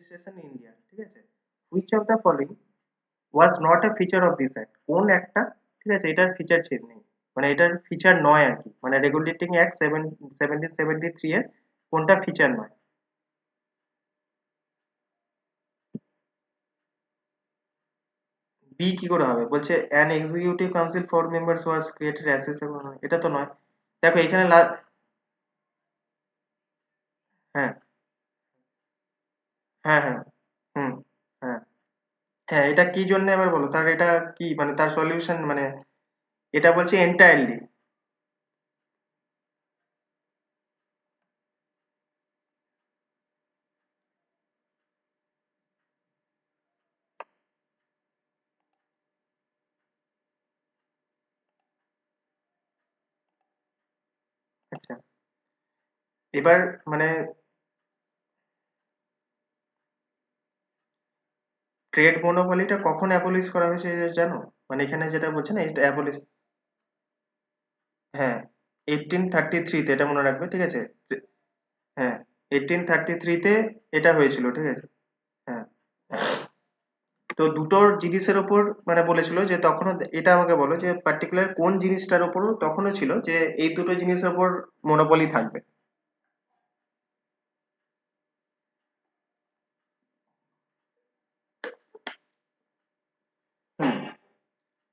Administration in India, ঠিক আছে? Which of the following was not a feature of this act, কোন একটা, ঠিক আছে, এটার ফিচার নেই, মানে এটার ফিচার নয় আর কি, মানে রেগুলেটিং অ্যাক্ট 1773 এর কোনটা ফিচার নয়? বি কি করে হবে? বলছে an executive council for members was created assess, এটা তো নয়। দেখো এখানে হ্যাঁ, হ্যাঁ, হ্যাঁ, হুম, হ্যাঁ, হ্যাঁ, এটা কি জন্য এবার বলো, তার এটা কি, মানে তার সলিউশন, মানে এটা বলছে এন্টায়ারলি। আচ্ছা, এবার মানে ট্রেড মোনোপলিটা কখন অ্যাবলিশ করা হয়েছে জানো? মানে এখানে যেটা বলছে না, এটা অ্যাবলিশ, হ্যাঁ, 1833 তে, এটা মনে রাখবে, ঠিক আছে? হ্যাঁ, 1833 তে এটা হয়েছিল, ঠিক আছে? হ্যাঁ, তো দুটোর জিনিসের ওপর মানে বলেছিল যে তখনও, এটা আমাকে বলো যে পার্টিকুলার কোন জিনিসটার ওপর তখনও ছিল যে এই দুটো জিনিসের ওপর মনোপলি থাকবে। হুম,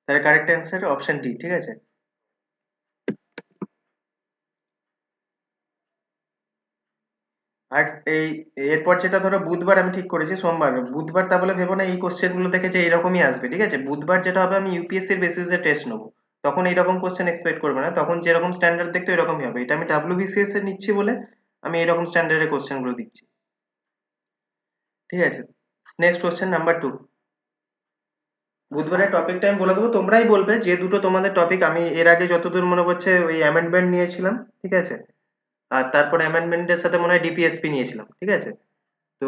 তাহলে কারেক্ট অ্যান্সার অপশন ডি, ঠিক আছে? আর এই এরপর যেটা ধরো বুধবার আমি ঠিক করেছি, সোমবার বুধবার, তা বলে ভেবো না এই কোশ্চেন গুলো থেকে যে এরকমই আসবে, ঠিক আছে? বুধবার যেটা হবে, আমি ইউপিএসসি এর বেসিসে টেস্ট নেবো, তখন এইরকম কোশ্চেন এক্সপেক্ট করবে না, তখন যেরকম স্ট্যান্ডার্ড দেখতে এরকমই হবে, এটা আমি ডাব্লিউবিসিএস এ নিচ্ছি বলে আমি এরকম স্ট্যান্ডার্ডের কোশ্চেন গুলো দিচ্ছি, ঠিক আছে? Next question number 2। বুধবারের টপিকটা আমি বলে দেবো, তোমরাই বলবে যে দুটো তোমাদের টপিক, আমি এর আগে যতদূর মনে পড়ছে ওই অ্যামেন্ডমেন্ট নিয়েছিলাম, ঠিক আছে? আর তারপরে অ্যামেন্ডমেন্টের সাথে মনে হয় ডিপিএসপি নিয়েছিলাম, ঠিক আছে? তো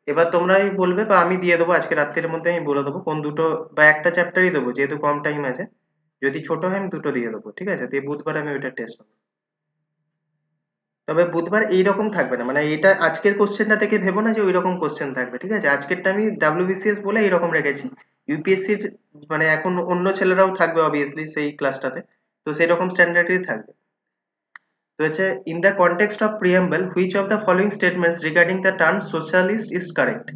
এবার তোমরাই বলবে, বা আমি দিয়ে দেবো আজকে রাত্রির মধ্যে, আমি বলে দেবো কোন দুটো, বা একটা চ্যাপ্টারই দেবো যেহেতু কম টাইম আছে, যদি ছোট হয় আমি দুটো দিয়ে দেবো, ঠিক আছে? তো এই বুধবার আমি ওইটা টেস্ট নেবো। তবে বুধবার এইরকম থাকবে না, মানে এটা আজকের কোশ্চেনটা থেকে ভেবো না যে ওইরকম কোশ্চেন থাকবে, ঠিক আছে? আজকেরটা আমি ডাব্লিউবিসিএস বলে এইরকম রেখেছি। ইউপিএসসির মানে এখন অন্য ছেলেরাও থাকবে অবভিয়াসলি সেই ক্লাসটাতে, তো সেরকম স্ট্যান্ডার্ডই থাকবে। তো হচ্ছে, in the context of preamble which of the following statements regarding the term socialist is correct?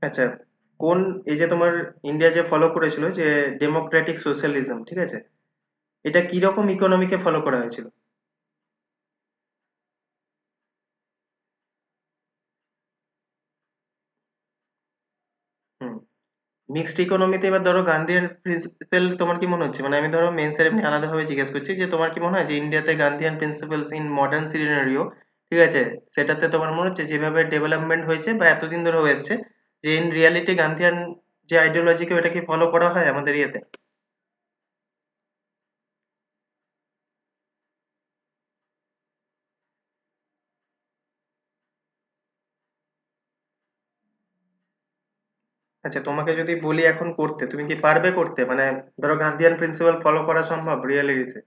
আচ্ছা, কোন, এই যে তোমার ইন্ডিয়া যে ফলো করেছিল যে ডেমোক্রেটিক সোশ্যালিজম, ঠিক আছে, এটা কি রকম ইকোনমিকে ফলো করা হয়েছিল? হুম, মিক্সড ইকোনমিতে এবার ধরো গান্ধিয়ান প্রিন্সিপাল তোমার কি মনে হচ্ছে, মানে আমি ধরো মেন্সের এমনি আলাদাভাবে জিজ্ঞেস করছি যে তোমার কি মনে হয় যে ইন্ডিয়াতে গান্ধিয়ান প্রিন্সিপালস ইন মডার্ন সিনারিও, ঠিক আছে, সেটাতে তোমার মনে হচ্ছে যেভাবে ডেভেলপমেন্ট হয়েছে বা এতদিন ধরে হয়ে এসছে, যে ইন রিয়ালিটি গান্ধিয়ান যে আইডিওলজিকে ওটা কি ফলো করা হয় আমাদের ইয়েতে? আচ্ছা, তোমাকে যদি বলি এখন করতে, তুমি কি পারবে করতে, মানে ধরো গান্ধিয়ান প্রিন্সিপাল ফলো করা সম্ভব রিয়ালিটিতে?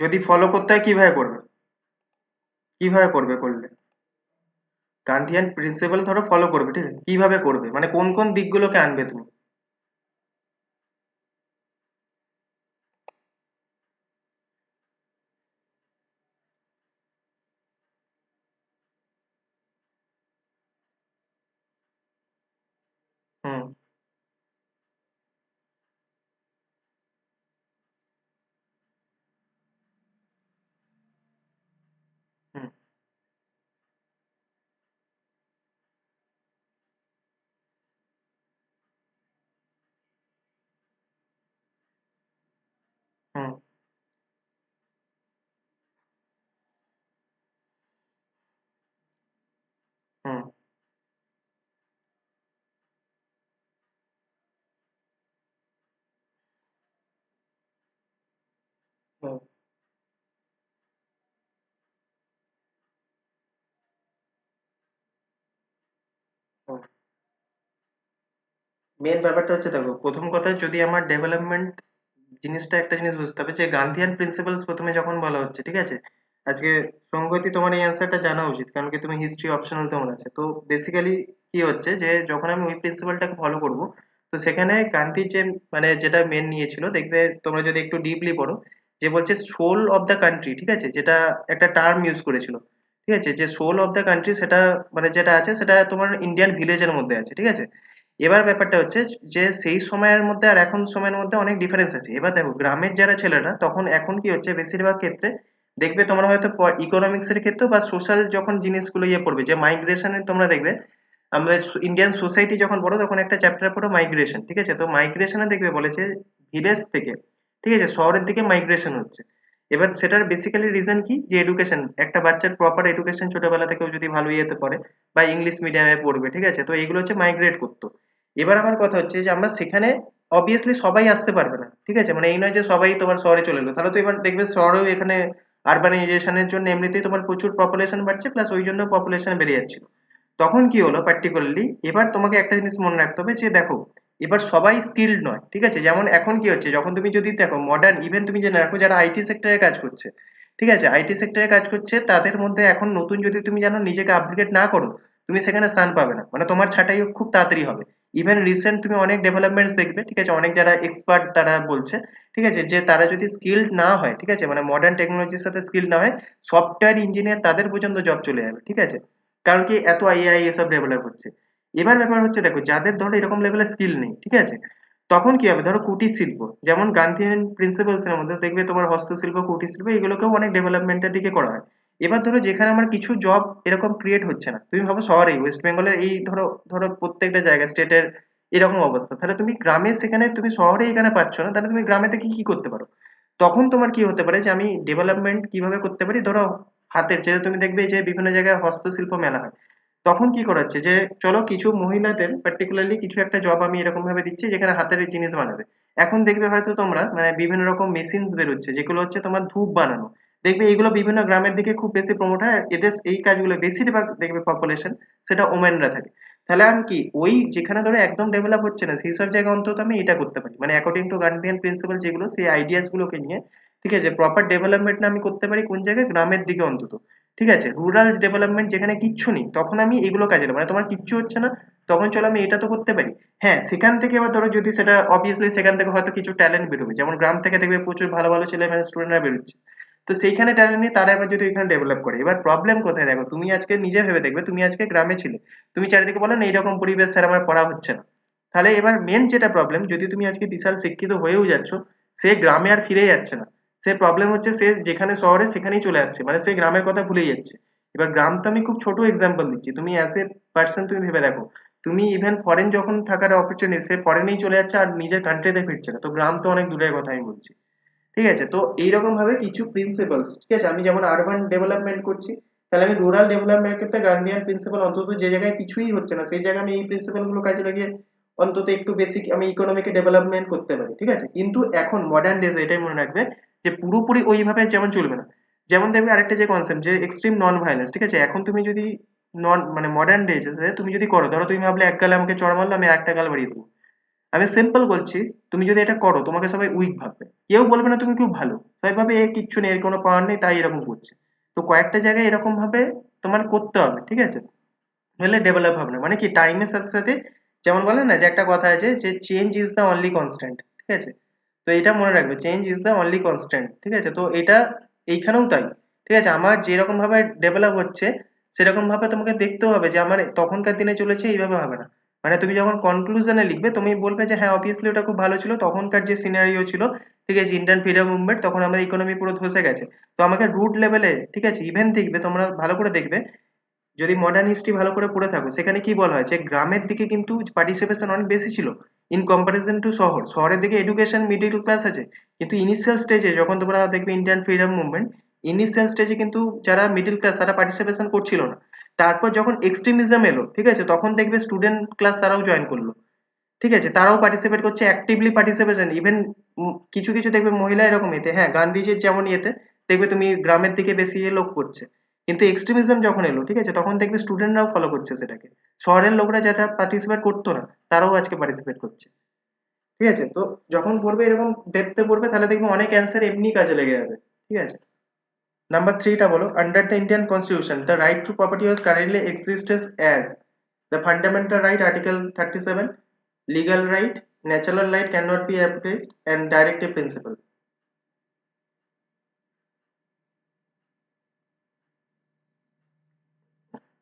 যদি ফলো করতে হয় কিভাবে করবে? কিভাবে করবে করলে? গান্ধিয়ান প্রিন্সিপাল ধরো ফলো করবে, ঠিক আছে, কিভাবে করবে, মানে কোন কোন দিকগুলোকে আনবে তুমি? হুম, হুম, মেন ব্যাপারটা হচ্ছে দেখো, প্রথম কথা যদি আমার ডেভেলপমেন্ট জিনিসটা, একটা জিনিস বুঝতে হবে যে গান্ধিয়ান প্রিন্সিপালস প্রথমে যখন বলা হচ্ছে, ঠিক আছে, আজকে সঙ্গতি তোমার এই অ্যান্সারটা জানা উচিত, কারণ কি তুমি হিস্ট্রি অপশনাল তোমার আছে। তো বেসিক্যালি কি হচ্ছে যে যখন আমি ওই প্রিন্সিপালটাকে ফলো করব, তো সেখানে গান্ধী যে মানে যেটা মেন নিয়েছিল, দেখবে তোমরা যদি একটু ডিপলি পড়ো, যে বলছে সোল অফ দ্য কান্ট্রি, ঠিক আছে, যেটা একটা টার্ম ইউজ করেছিল, ঠিক আছে, যে সোল অফ দ্য কান্ট্রি, সেটা মানে যেটা আছে সেটা তোমার ইন্ডিয়ান ভিলেজের মধ্যে আছে, ঠিক আছে। এবার ব্যাপারটা হচ্ছে যে সেই সময়ের মধ্যে আর এখন সময়ের মধ্যে অনেক ডিফারেন্স আছে। এবার দেখো গ্রামের যারা ছেলেরা, তখন এখন কি হচ্ছে বেশিরভাগ ক্ষেত্রে দেখবে তোমরা হয়তো ইকোনমিক্স এর ক্ষেত্রে বা সোশ্যাল যখন জিনিসগুলো ইয়ে পড়বে, যে মাইগ্রেশনের তোমরা দেখবে, আমাদের ইন্ডিয়ান সোসাইটি যখন পড়ো তখন একটা চ্যাপ্টার পড়ো মাইগ্রেশন, ঠিক আছে। তো মাইগ্রেশনে দেখবে বলেছে ভিলেজ থেকে, ঠিক আছে, শহরের দিকে মাইগ্রেশন হচ্ছে। এবার সেটার বেসিক্যালি রিজন কি, যে এডুকেশন, একটা বাচ্চার প্রপার এডুকেশন ছোটবেলা থেকেও যদি ভালো ইয়েতে পড়ে বা ইংলিশ মিডিয়ামে পড়বে, ঠিক আছে, তো এইগুলো হচ্ছে মাইগ্রেট করতো। এবার আমার কথা হচ্ছে যে আমরা সেখানে অবভিয়াসলি সবাই আসতে পারবে না, ঠিক আছে, মানে এই নয় যে সবাই তোমার শহরে চলে এলো, তাহলে তো এবার দেখবে শহরেও এখানে আরবানাইজেশনের জন্য এমনিতেই তোমার প্রচুর পপুলেশন বাড়ছে, প্লাস ওই জন্য পপুলেশন বেড়ে যাচ্ছিল। তখন কি হলো পার্টিকুলারলি, এবার তোমাকে একটা জিনিস মনে রাখতে হবে যে দেখো, এবার সবাই স্কিলড নয়, ঠিক আছে। যেমন এখন কি হচ্ছে, যখন তুমি যদি দেখো মডার্ন, ইভেন তুমি জেনে রাখো যারা আইটি সেক্টরে কাজ করছে, ঠিক আছে, আইটি সেক্টরে কাজ করছে, তাদের মধ্যে এখন নতুন যদি তুমি জানো নিজেকে আপগ্রেড না করো, তুমি সেখানে স্থান পাবে না, মানে তোমার ছাঁটাই খুব তাড়াতাড়ি হবে। ইভেন রিসেন্ট তুমি অনেক ডেভেলপমেন্টস দেখবে, ঠিক আছে, অনেক যারা এক্সপার্ট তারা বলছে, ঠিক আছে, যে তারা যদি স্কিলড না হয়, ঠিক আছে, মানে মডার্ন টেকনোলজির সাথে স্কিল না হয়, সফটওয়্যার ইঞ্জিনিয়ার তাদের পর্যন্ত জব চলে যাবে, ঠিক আছে, কারণ কি এত এআই এসব ডেভেলপ হচ্ছে। এবার ব্যাপার হচ্ছে দেখো, যাদের ধরো এরকম লেভেলের স্কিল নেই, ঠিক আছে, তখন কি হবে, ধরো কুটির শিল্প, যেমন গান্ধিয়ান প্রিন্সিপালস এর মধ্যে দেখবে তোমার হস্তশিল্প, কুটির শিল্প, এগুলোকেও অনেক ডেভেলপমেন্টের দিকে করা হয়। এবার ধরো যেখানে আমার কিছু জব এরকম ক্রিয়েট হচ্ছে না, তুমি ভাবো শহরেই ওয়েস্ট বেঙ্গলের এই ধরো ধরো প্রত্যেকটা জায়গা স্টেটের এরকম অবস্থা, তাহলে তুমি গ্রামে সেখানে তুমি শহরে এখানে পাচ্ছ না, তাহলে তুমি গ্রামে থেকে কি করতে পারো? তখন তোমার কি হতে পারে যে আমি ডেভেলপমেন্ট কিভাবে করতে পারি, ধরো হাতের, যে তুমি দেখবে যে বিভিন্ন জায়গায় হস্তশিল্প মেলা হয়, তখন কি করা হচ্ছে যে চলো কিছু মহিলাদের পার্টিকুলারলি কিছু একটা জব আমি এরকম ভাবে দিচ্ছি যেখানে হাতের এই জিনিস বানাবে। এখন দেখবে হয়তো তোমরা মানে বিভিন্ন রকম মেশিনস বেরোচ্ছে যেগুলো হচ্ছে তোমার ধূপ বানানো, দেখবে এগুলো বিভিন্ন গ্রামের দিকে খুব বেশি প্রমোট হয়, আর এদের এই কাজগুলো বেশিরভাগ দেখবে পপুলেশন সেটা ওমেনরা থাকে। তাহলে আমি কি ওই যেখানে ধরো একদম ডেভেলপ হচ্ছে না সেই সব জায়গায় অন্তত আমি এটা করতে পারি, মানে অ্যাকর্ডিং টু গার্ডিয়ান প্রিন্সিপাল যেগুলো, সেই আইডিয়াস গুলোকে নিয়ে, ঠিক আছে, প্রপার ডেভেলপমেন্ট আমি করতে পারি কোন জায়গায়, গ্রামের দিকে অন্তত, ঠিক আছে, রুরাল ডেভেলপমেন্ট যেখানে কিচ্ছু নেই তখন আমি এগুলো কাজে লাগাবো, মানে তোমার কিচ্ছু হচ্ছে না, তখন চলো আমি এটা তো করতে পারি। হ্যাঁ, সেখান থেকে এবার ধরো যদি সেটা অবভিয়াসলি সেখান থেকে হয়তো কিছু ট্যালেন্ট বেরোবে, যেমন গ্রাম থেকে দেখবে প্রচুর ভালো ভালো ছেলে মানে স্টুডেন্টরা বেরোচ্ছে, তো সেইখানে ট্যালেন্ট নিয়ে তারা এবার যদি এখানে ডেভেলপ করে, এবার প্রবলেম কোথায় দেখো, তুমি আজকে নিজে ভেবে দেখবে, তুমি আজকে গ্রামে ছিলে, তুমি চারিদিকে বলো না এইরকম পরিবেশ স্যার আমার পড়া হচ্ছে না, তাহলে এবার মেন যেটা প্রবলেম, যদি তুমি আজকে বিশাল শিক্ষিত হয়েও যাচ্ছ, সে গ্রামে আর ফিরে যাচ্ছে না, সে প্রবলেম হচ্ছে সে যেখানে শহরে সেখানেই চলে আসছে, মানে সে গ্রামের কথা ভুলেই যাচ্ছে। এবার গ্রাম তো আমি খুব ছোট এক্সাম্পল দিচ্ছি, তুমি অ্যাজ এ পার্সন তুমি ভেবে দেখো, তুমি ইভেন ফরেন যখন থাকার অপরচুনিটি, সে ফরেনেই চলে যাচ্ছে আর নিজের কান্ট্রিতে ফিরছে না, তো গ্রাম তো অনেক দূরের কথা আমি বলছি, ঠিক আছে। তো এইরকম ভাবে কিছু প্রিন্সিপালস, ঠিক আছে, আমি যেমন আরবান ডেভেলপমেন্ট করছি, তাহলে আমি রুরাল ডেভেলপমেন্টের ক্ষেত্রে গার্ডিয়ান প্রিন্সিপাল অন্তত যে জায়গায় কিছুই হচ্ছে না সেই জায়গায় আমি এই প্রিন্সিপাল গুলো কাজে লাগিয়ে অন্তত একটু বেসিক আমি ইকোনমিকে ডেভেলপমেন্ট করতে পারি, ঠিক আছে। কিন্তু এখন মডার্ন ডেজে এটাই মনে রাখবে যে পুরোপুরি ওইভাবে যেমন চলবে না। যেমন দেখবে আরেকটা যে কনসেপ্ট যে এক্সট্রিম নন ভায়োলেন্স, ঠিক আছে, এখন তুমি যদি নন মানে মডার্ন ডেজে তুমি যদি করো, ধরো তুমি ভাবলে এক গালে আমাকে চড় মারলো, আমি একটা গাল বাড়িয়ে দেবো, আমি সিম্পল বলছি, তুমি যদি এটা করো তোমাকে সবাই উইক ভাববে, কেউ বলবে না তুমি খুব ভালো, সবাই ভাবে এ কিচ্ছু নেই, এর কোনো পাওয়ার নেই তাই এরকম করছে। তো কয়েকটা জায়গায় এরকম ভাবে তোমার করতে হবে, ঠিক আছে, নইলে ডেভেলপ হবে না। মানে কি টাইমের সাথে সাথে, যেমন বলে না যে একটা কথা আছে যে change is the only constant, ঠিক আছে, তো এটা মনে রাখবে, change is the only constant, ঠিক আছে। তো এটা এইখানেও তাই, ঠিক আছে, আমার যেরকম ভাবে ডেভেলপ হচ্ছে সেরকম ভাবে তোমাকে দেখতেও হবে যে আমার তখনকার দিনে চলেছে এইভাবে হবে না। মানে তুমি যখন কনক্লুশনে লিখবে তুমি বলবে যে হ্যাঁ অবভিয়াসলি ওটা খুব ভালো ছিল, তখনকার যে সিনারিও ছিল, ঠিক আছে, ইন্ডিয়ান ফ্রিডম মুভমেন্ট, তখন আমাদের ইকোনমি পুরো ধসে গেছে। তো আমাকে রুট লেভেলে, ঠিক আছে, ইভেন দেখবে তোমরা ভালো করে দেখবে, যদি মডার্ন হিস্ট্রি ভালো করে পড়ে থাকো সেখানে কি বলা হয় যে গ্রামের দিকে কিন্তু পার্টিসিপেশন অনেক বেশি ছিল ইন কম্পারিজন টু শহর, শহরের দিকে এডুকেশন মিডিল ক্লাস আছে, কিন্তু ইনিশিয়াল স্টেজে যখন তোমরা দেখবে ইন্ডিয়ান ফ্রিডম মুভমেন্ট, ইনিশিয়াল স্টেজে কিন্তু যারা মিডিল ক্লাস তারা পার্টিসিপেশন করছিল না। তারপর যখন এক্সট্রিমিজম এলো, ঠিক আছে, তখন দেখবে স্টুডেন্ট ক্লাস তারাও জয়েন করলো, ঠিক আছে, তারাও পার্টিসিপেট করছে, অ্যাক্টিভলি পার্টিসিপেশন, ইভেন কিছু কিছু দেখবে মহিলা এরকম এতে, হ্যাঁ গান্ধীজির যেমন ইয়েতে দেখবে তুমি গ্রামের দিকে বেশি লোক করছে, কিন্তু এক্সট্রিমিজম যখন এলো, ঠিক আছে, তখন দেখবে স্টুডেন্টরাও ফলো করছে সেটাকে। শহরের লোকরা যেটা পার্টিসিপেট করতো না তারাও আজকে পার্টিসিপেট করছে। ঠিক আছে? তো যখন পড়বে এরকম ডেপথে পড়বে তাহলে দেখবে অনেক অ্যান্সার এমনি কাজে লেগে যাবে। ঠিক আছে? নাম্বার 3 টা বলো, under the Indian constitution the right to property was currently exists as the fundamental right article 37, legal right, natural right cannot be abridged, and directive principle.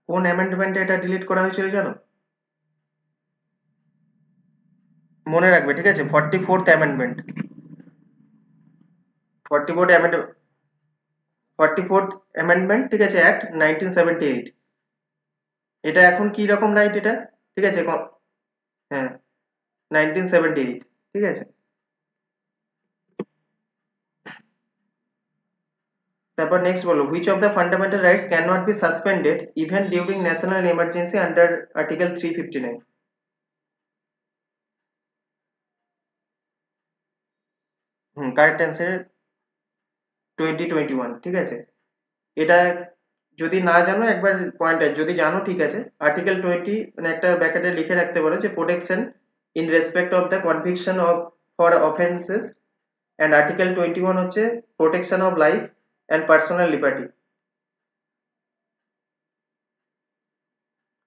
কোন অ্যামেন্ডমেন্টে এটা ডিলিট করা হয়েছিল জানো? মনে রাখবে, ঠিক আছে? 44th amendment. 44th amendment 44th amendment, ঠিক আছে, অ্যাক্ট 1978। এটা এখন কি রকম রাইট এটা? ঠিক আছে, হ্যাঁ, 1978। ঠিক আছে? তারপর নেক্সট বলো, which of the fundamental rights can not be suspended even during national emergency under article 359? Correct answer 2021। ঠিক আছে? এটা যদি না জানো একবার পয়েন্টার, যদি জানো ঠিক আছে। আর্টিকেল 20 মানে একটা ব্যাকেটে লিখে রাখতে পারো যে protection in respect of the conviction of for offences, and article 21 হচ্ছে protection of life and personal liberty.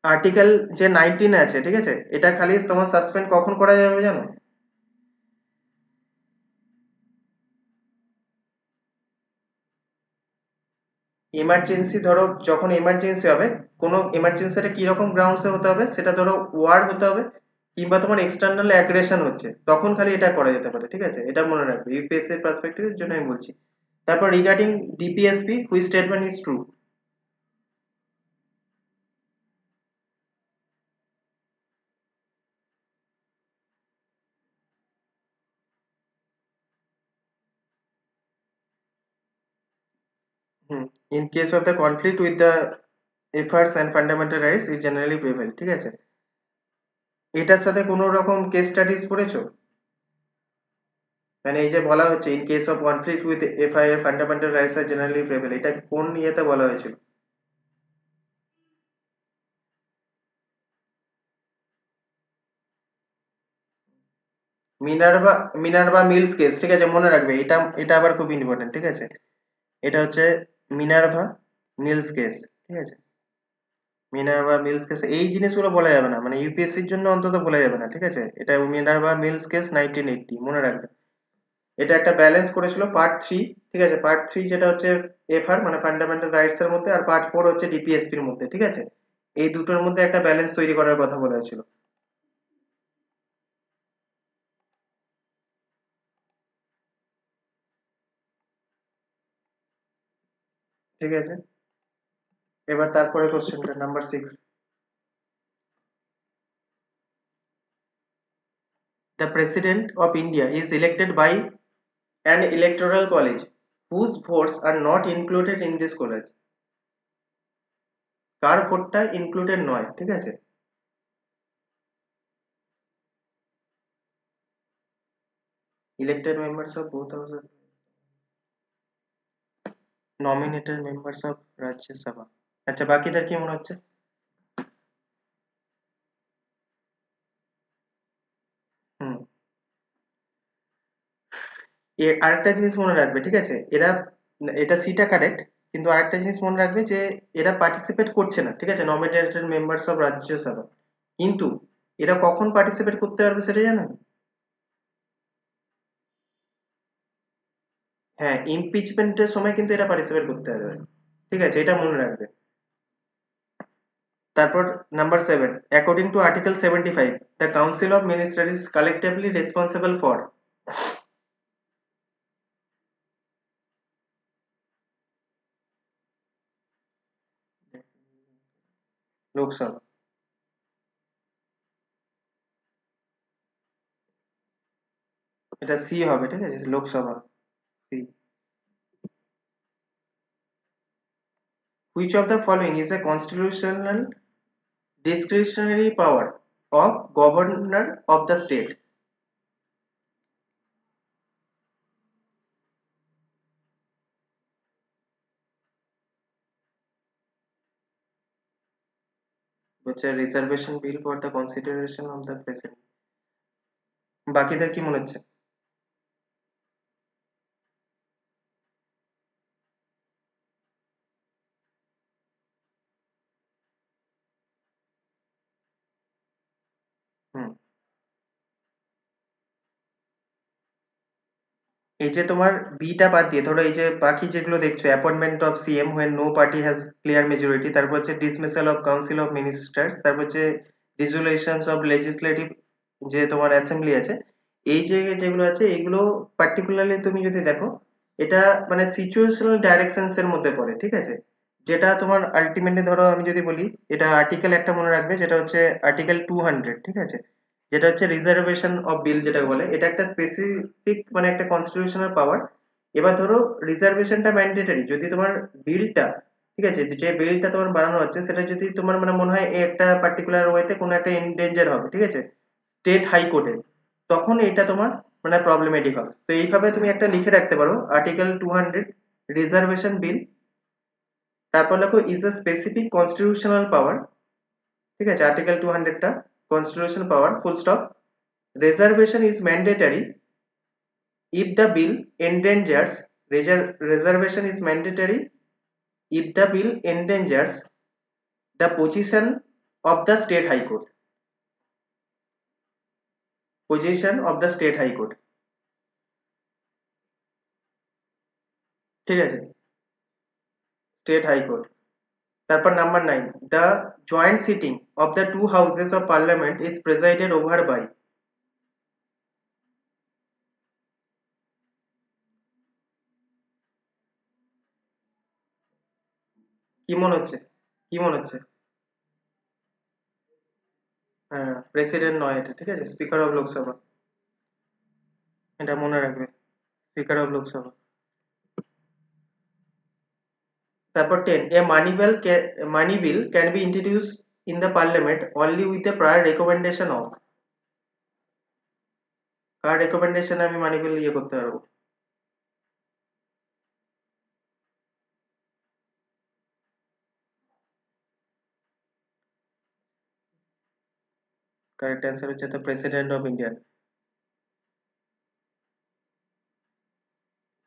Article যে 19 আছে, ঠিক আছে, এটা খালি তোমার সাসপেন্ড কখন করা যাবে জানো? এমার্জেন্সি, ধরো যখন এমার্জেন্সি হবে, কোনো এমার্জেন্সিটা কিরকম গ্রাউন্ডসে হতে হবে সেটা, ধরো ওয়ার হতে হবে কিংবা তোমার এক্সটার্নাল অ্যাগ্রেশন হচ্ছে, তখন খালি এটা করা যেতে পারে। ঠিক আছে? এটা মনে রাখবে ইউপিএসসি এর পার্সপেক্টিভের জন্য আমি বলছি। তারপর regarding DPSP, which statement is true? Hmm, in case of the conflict with the efforts and fundamental rights is generally prevail. ঠিক আছে? এটার সাথে কোনো রকম কেস স্টাডিজ পড়েছো? মানে এই যে বলা হচ্ছে in case of conflict with FIR fundamental rights are generally prevail, এটা কোন ইয়েতে বলা হয়েছিল? মিনার্ভা মিনার্ভা মিলস কেস। ঠিক আছে, মনে রাখবে এটা। এটা আবার খুব ইম্পর্টেন্ট। ঠিক আছে? এটা হচ্ছে মিনার্ভা মিলস কেস। ঠিক আছে? মিনার্ভা মিলস কেস, এই জিনিসগুলো বলা যাবে না, মানে ইউপিএসসির জন্য অন্তত বলা যাবে না। ঠিক আছে? এটা মিনার্ভা মিলস কেস 1980, মনে রাখবে। এটা একটা ব্যালেন্স করেছিল পার্ট 3। ঠিক আছে? পার্ট 3 যেটা হচ্ছে এফআর মানে ফান্ডামেন্টাল রাইটস এর মধ্যে, আর পার্ট 4 হচ্ছে ডিপিএসপির মধ্যে। ঠিক আছে? এই দুটোর মধ্যে একটা ব্যালেন্স তৈরি করার কথা বলা হয়েছিল। ঠিক আছে? এবার তারপরে কোশ্চেনটা number 6। The President of India is elected by an electoral college whose votes are not included in this college. কার ভোটটা ইনক্লুডেড নয়? ঠিক আছে? Elected members of both houses, nominated members of Rajya Sabha। আচ্ছা, বাকিদের কি মনে হচ্ছে? হুম, আরেকটা জিনিস মনে রাখবে। ঠিক আছে? এটা সিটা কারেক্ট, কিন্তু আরেকটা জিনিস মনে রাখবে যে এরা পার্টিসিপেট করছে না। ঠিক আছে? নমিনেটেড মেম্বার্স অফ রাজ্যসভা, কিন্তু এরা কখন পার্টিসিপেট করতে পারবে সেটা জানো? হ্যাঁ, ইমপিচমেন্টের সময় কিন্তু এরা পার্টিসিপেট করতে পারবে। ঠিক আছে? এটা মনে রাখবে। তারপর number 7, according to article 75, the council of minister is collectively responsible for. Lok Sabha. এটা সি হবে। ঠিক আছে? Lok Sabha, C. Which of the following is a constitutional discretionary power of governor of the state? হচ্ছে reservation bill for the consideration of the president. বাকিদের কি মনে হচ্ছে? হুম। এই যে তোমার বিটা বাদ দিয়ে ধরো এই যে বাকি যেগুলো দেখছো, appointment of CM when no party has clear majority, তারপর হচ্ছে dismissal of council of ministers, তারপর হচ্ছে ডিসোলিউশনস অফ লেজিসলেটিভ যে তোমার অ্যাসেম্বলি আছে, এই যে যেগুলো আছে এগুলো পার্টিকুলারলি তুমি যদি দেখো, এটা মানে সিচুয়েশনাল ডাইরেকশনস এর মধ্যে পড়ে, ঠিক আছে? যেটা তোমার আলটিমেটলি ধরো আমি যদি বলি, এটা আর্টিকেল একটা মনে রাখবে, যেটা হচ্ছে আর্টিকেল 200, ঠিক আছে? যেটা হচ্ছে রিজার্ভেশন অফ বিল যেটা বলে, এটা একটা স্পেসিফিক মানে একটা কনস্টিটিউশনাল পাওয়ার। এবার ধরো রিজার্ভেশনটা ম্যান্ডেটরি যদি তোমার বিলটা, ঠিক আছে, যে বিলটা তোমার বানানো হচ্ছে সেটা যদি তোমার মানে মনে হয় এই একটা পার্টিকুলার ওয়েতে কোনো একটা ইনডেঞ্জার হবে, ঠিক আছে, স্টেট হাইকোর্টে, তখন এটা তোমার মানে প্রবলেমেটিক হবে। তো এইভাবে তুমি একটা লিখে রাখতে পারো আর্টিকেল 200 রিজার্ভেশন বিল, তারপর লেখো is a specific constitutional power, ঠিক আছে, আর্টিকেল 200টা constitution power full stop, reservation is mandatory if the bill endangers, reservation is mandatory if the bill endangers the position of the state high court, position of the state high court, ঠিক আছে, state high court. তারপর number 9, the joint sitting of the two houses of parliament is presided over by, কি মনে হচ্ছে? কি মনে হচ্ছে? হ্যাঁ, প্রেসিডেন্ট নয় এটা, ঠিক আছে, স্পিকার অফ লোকসভা, এটা মনে রাখবে, স্পিকার অফ লোকসভা। তারপর 10, money bill can be introduce in the parliament only with the prior recommendation of, কার রেকমেন্ডেশনে আমি মানি বিল ইয়ে করতে পারবো? কারেক্ট অ্যান্সার হচ্ছে দ্য প্রেসিডেন্ট অফ ইন্ডিয়া।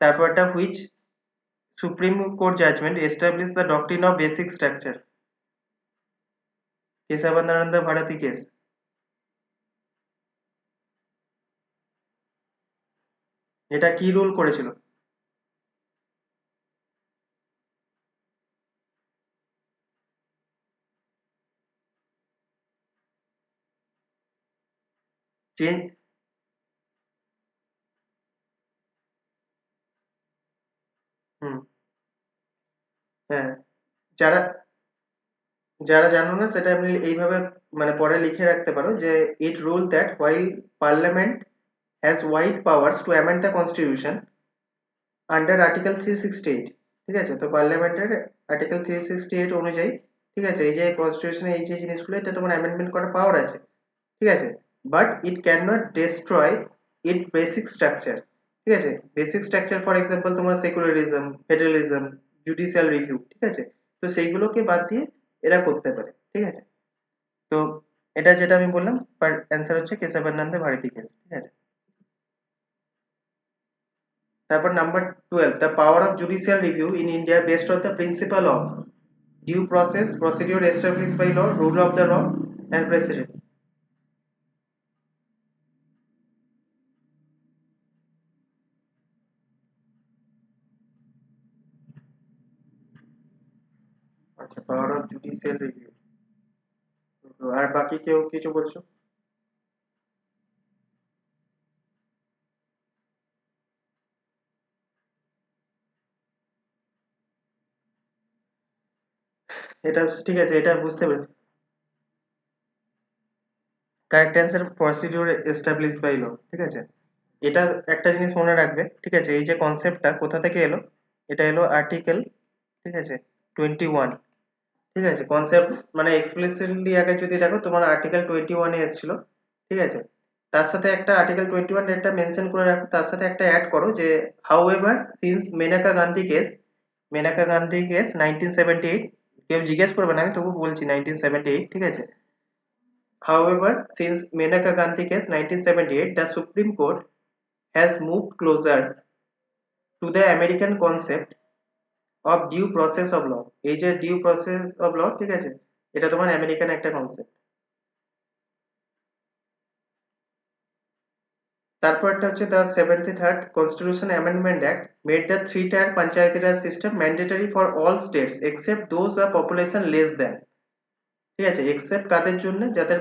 তারপরটা which supreme court judgment establish the doctrine of basic structure, Kesavananda Bharati case. এটা কি রুল করেছিল? চেঞ্জ, হুম, হ্যাঁ, যারা যারা জানো না সেটা আমি এইভাবে মানে পরে লিখে রাখতে পারো যে it rule that while parliament has wide powers to amend the constitution under article 368, ঠিক আছে, তো পার্লামেন্টের আর্টিকেল 368 অনুযায়ী, ঠিক আছে, এই যে কনস্টিটিউশনে এই যে জিনিসগুলো এটা তোমার অ্যামেন্ডমেন্ট করার পাওয়ার আছে, ঠিক আছে, but it can not destroy it basic structure, ঠিক আছে, বেসিক স্ট্রাকচার ফর এক্সাম্পল তোমার সেকুলারিজম, ফেডারেলিজম, জুডিশিয়াল রিভিউ, ঠিক আছে, তো সেইগুলোকে বাদ দিয়ে এরা করতে পারে, ঠিক আছে। তো এটা যেটা আমি বললাম, অ্যান্সার হচ্ছে কেশবানন্দ ভারতী কেস, ঠিক আছে। তারপর number 12, the power of judicial review in India based on the principle of due process, procedure establish by law, rule of the law and precedence. আচ্ছা, পাওয়ার অফ জুডিশিয়াল রিভিউ। আর বাকি কেউ কিছু বলছো? এটা ঠিক আছে, এটা বুঝতে পেরেছি। Correct answer procedure establish by law, ঠিক আছে। এটা একটা জিনিস মনে রাখবে, ঠিক আছে, এই যে কনসেপ্টটা কোথা থেকে এলো, এটা এলো আর্টিকেল, ঠিক আছে, 21, ঠিক আছে, কনসেপ্ট মানে এক্সপ্লিসিটলি আগে যদি দেখো তোমার আর্টিকেল 21-এ এসেছিল, ঠিক আছে, তার সাথে একটা আর্টিকেল 21 একটা মেনশন করে রাখো, তার সাথে একটা অ্যাড করো যে however since Menaka Gandhi case 1978, কেউ জিজ্ঞেস করবে না, আমি তবু বলছি 1978, ঠিক আছে, However, since Menaka Gandhi case 1978, the Supreme Court has moved closer to the American concept of due process of law. এই যে due process of law, ঠিক আছে, এটা তোমার আমেরিকান একটা কনসেপ্ট। তারপরটা হচ্ছে the 73rd constitution amendment act made the three tyre Panchayati Raj system mandatory for all states except those are population less than, ঠিক আছে, এক্সেপ্ট কাদের জন্য, যাদের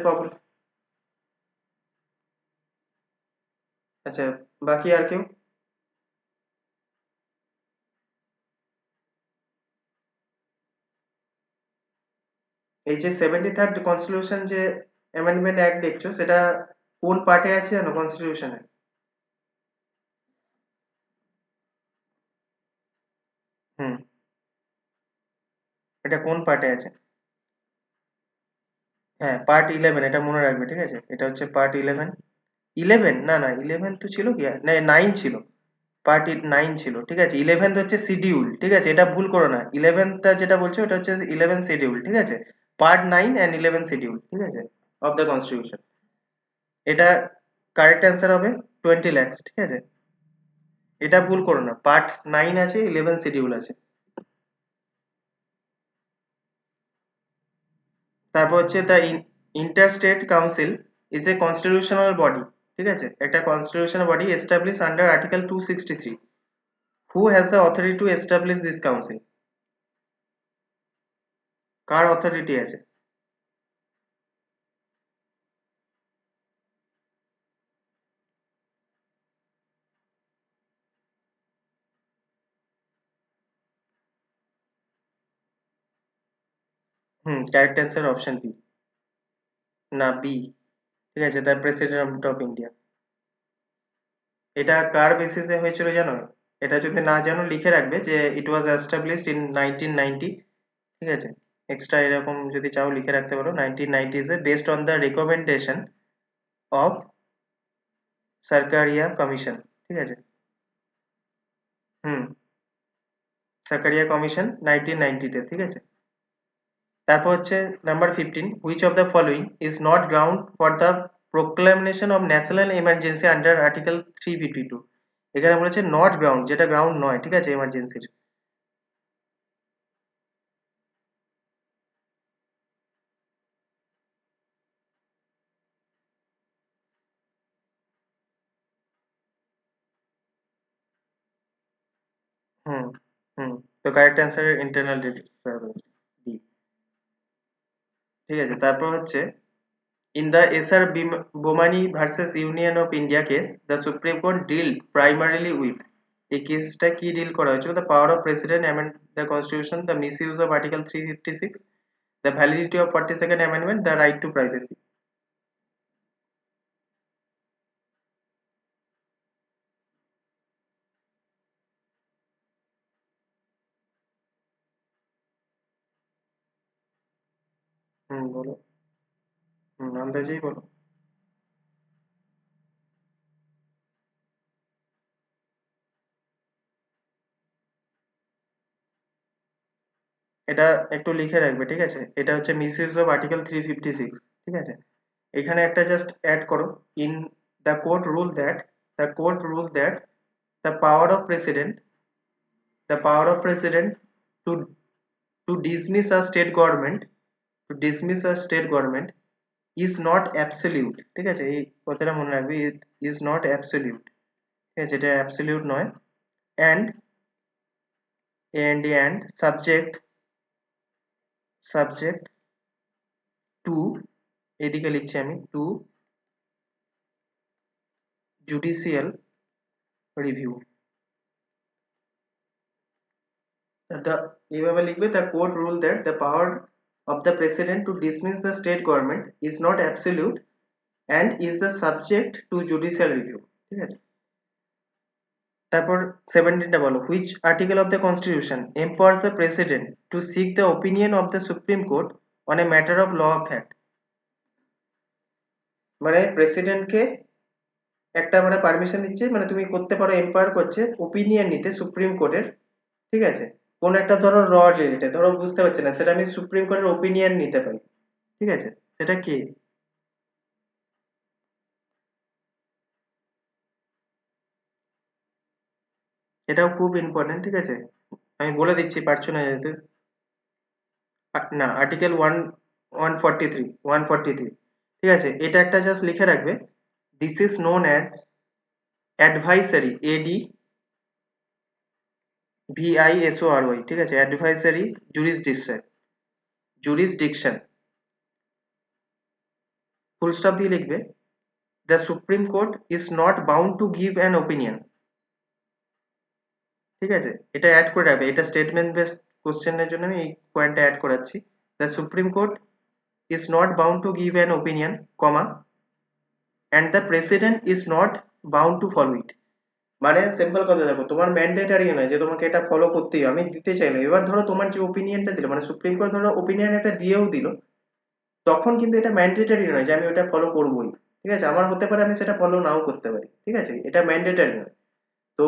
আচ্ছা, বাকি আর কেউ? এই যে 73rd কনস্টিটিউশন যে অ্যামেন্ডমেন্ট অ্যাক্ট দেখছো, সেটা কোন পার্টে আছে জানো কনস্টিটিউশনে? হুম, এটা কোন পার্টে আছে? হ্যাঁ, পার্ট 11, এটা মনে রাখবে, ঠিক আছে, এটা হচ্ছে পার্ট 11। 11 না, না, 11 তো ছিল কি, না 9 ছিল, পার্ট 9 ছিল, ঠিক আছে। 11th হচ্ছে শিডিউল, ঠিক আছে, এটা ভুল করো না, 11টা যেটা বলছো ওটা হচ্ছে 11 শিডিউল, ঠিক আছে। পার্ট 9 এন্ড 11 শিডিউল, ঠিক আছে, অফ দ্য কনস্টিটিউশন। এটা কারেক্ট অ্যান্সার হবে 20 lakhs, ঠিক আছে। এটা ভুল করো না, পার্ট 9 আছে, 11 শিডিউল আছে। তারপর হচ্ছে the interstate council is a constitutional body, ঠিক আছে, একটা constitutional body establish under article 263। Who has the authority to establish this council? Car authority আছে? কারেক্ট অ্যান্সার অপশন বি, না বি, ঠিক আছে, দ্য প্রেসিডেন্ট অফ ইন্ডিয়া। এটা কার বেসিসে হয়েছিল জানো? এটা যদি না জানো লিখে রাখবে যে ইট ওয়াজ এস্টাবলিশড ইন 1990, ঠিক আছে। এক্সট্রা এরকম যদি চাও লিখে রাখতে পারো, 1990s এ based on the recommendation of Sarkaria commission, ঠিক আছে। হুম, সার্কারিয়া কমিশন 1990 তে, ঠিক আছে। তারপর হচ্ছে number 15, which of the following is not ground for the proclamation of national emergency under article 352? এখানে বলেছে নট গ্রাউন্ড, যেটা গ্রাউন্ড নয়, ঠিক আছে, এমার্জেন্সির। হুম, হুম, তো correct answer internal disturbance, D, ঠিক আছে। তারপর হচ্ছে in the S R Bommai versus union of India case the supreme court deal primarily with, এই কেসটা কি ডিল করা হয়েছিল? The power of president amend the constitution, the misuse of article 356, the validity of 42nd amendment, the right to privacy. বলো, আন্দাজেই বলো। এটা একটু লিখে রাখবে, ঠিক আছে, এটা হচ্ছে মিস ইউজ অফ আর্টিকেল 356, ঠিক আছে। এখানে একটা জাস্ট অ্যাড করো, in the court rule that, the court rule that the power of president, the power of president to to dismiss a state government, to dismiss a state government is not absolute, ঠিক আছে, এই কথাটা মনে রাখবে, it is not absolute, ঠিক আছে, এটা absolute নয়। অ্যান্ড অ্যান্ড সাবজেক্ট টু, এদিকে লিখছি আমি, টু জুডিশিয়াল রিভিউ। the এইভাবে লিখবে, the court ruled that the power of the president to dismiss the state government is not absolute and is the subject to judicial review, ঠিক আছে। তারপর 17টা বলো, which article of the constitution empowers the president to seek the opinion of the supreme court on a matter of law of fact? মানে প্রেসিডেন্টকে একটা মানে permission দিচ্ছে, মানে তুমি করতে পারো, এম্পায়ার করছে ওপিনিয়ন নিতে সুপ্রিম কোর্টের, ঠিক আছে। কোন একটা ধরো র রিলেটেড, ধরো বুঝতে পারছি না, সেটা আমি সুপ্রিম কোর্টের ওপিনিয়ন নিতে পারি, ঠিক আছে, সেটা কি? এটাও খুব ইম্পর্টেন্ট, ঠিক আছে? আমি বলে দিচ্ছি, পারছো না যেহেতু। না, আর্টিকেল 143, ঠিক আছে? এটা একটা জাস্ট লিখে রাখবে, this is known as advisory, ADVISORY, ঠিক আছে? Advisory jurisdiction, jurisdiction, full stop দিয়ে লিখবে, the supreme court is not bound to give an opinion, ঠিক আছে? এটা অ্যাড করে রাখবে, এটা স্টেটমেন্ট বেসড কোশ্চেনের জন্য আমি এই পয়েন্টটা অ্যাড করাচ্ছি। The supreme court is not bound to give an opinion, comma, and the president is not bound to follow ইট। মানে সিম্পল কথা, দেখো, তোমার ম্যান্ডেটারি নয় যে তোমাকে এটা ফলো করতেই হবে। আমি দিতে চাইলাম, এবার ধরো তোমার যে ওপিনিয়নটা দিল, মানে সুপ্রিম কোর্ট ধরো ওপিনিয়ন একটা দিয়েও দিল, তখন কিন্তু এটা ম্যান্ডেটারি নয় যে আমি ওটা ফলো করবোই, ঠিক আছে? আমার হতে পারে আমি সেটা ফলো নাও করতে পারি, ঠিক আছে? এটা ম্যান্ডেটারি নয়। তো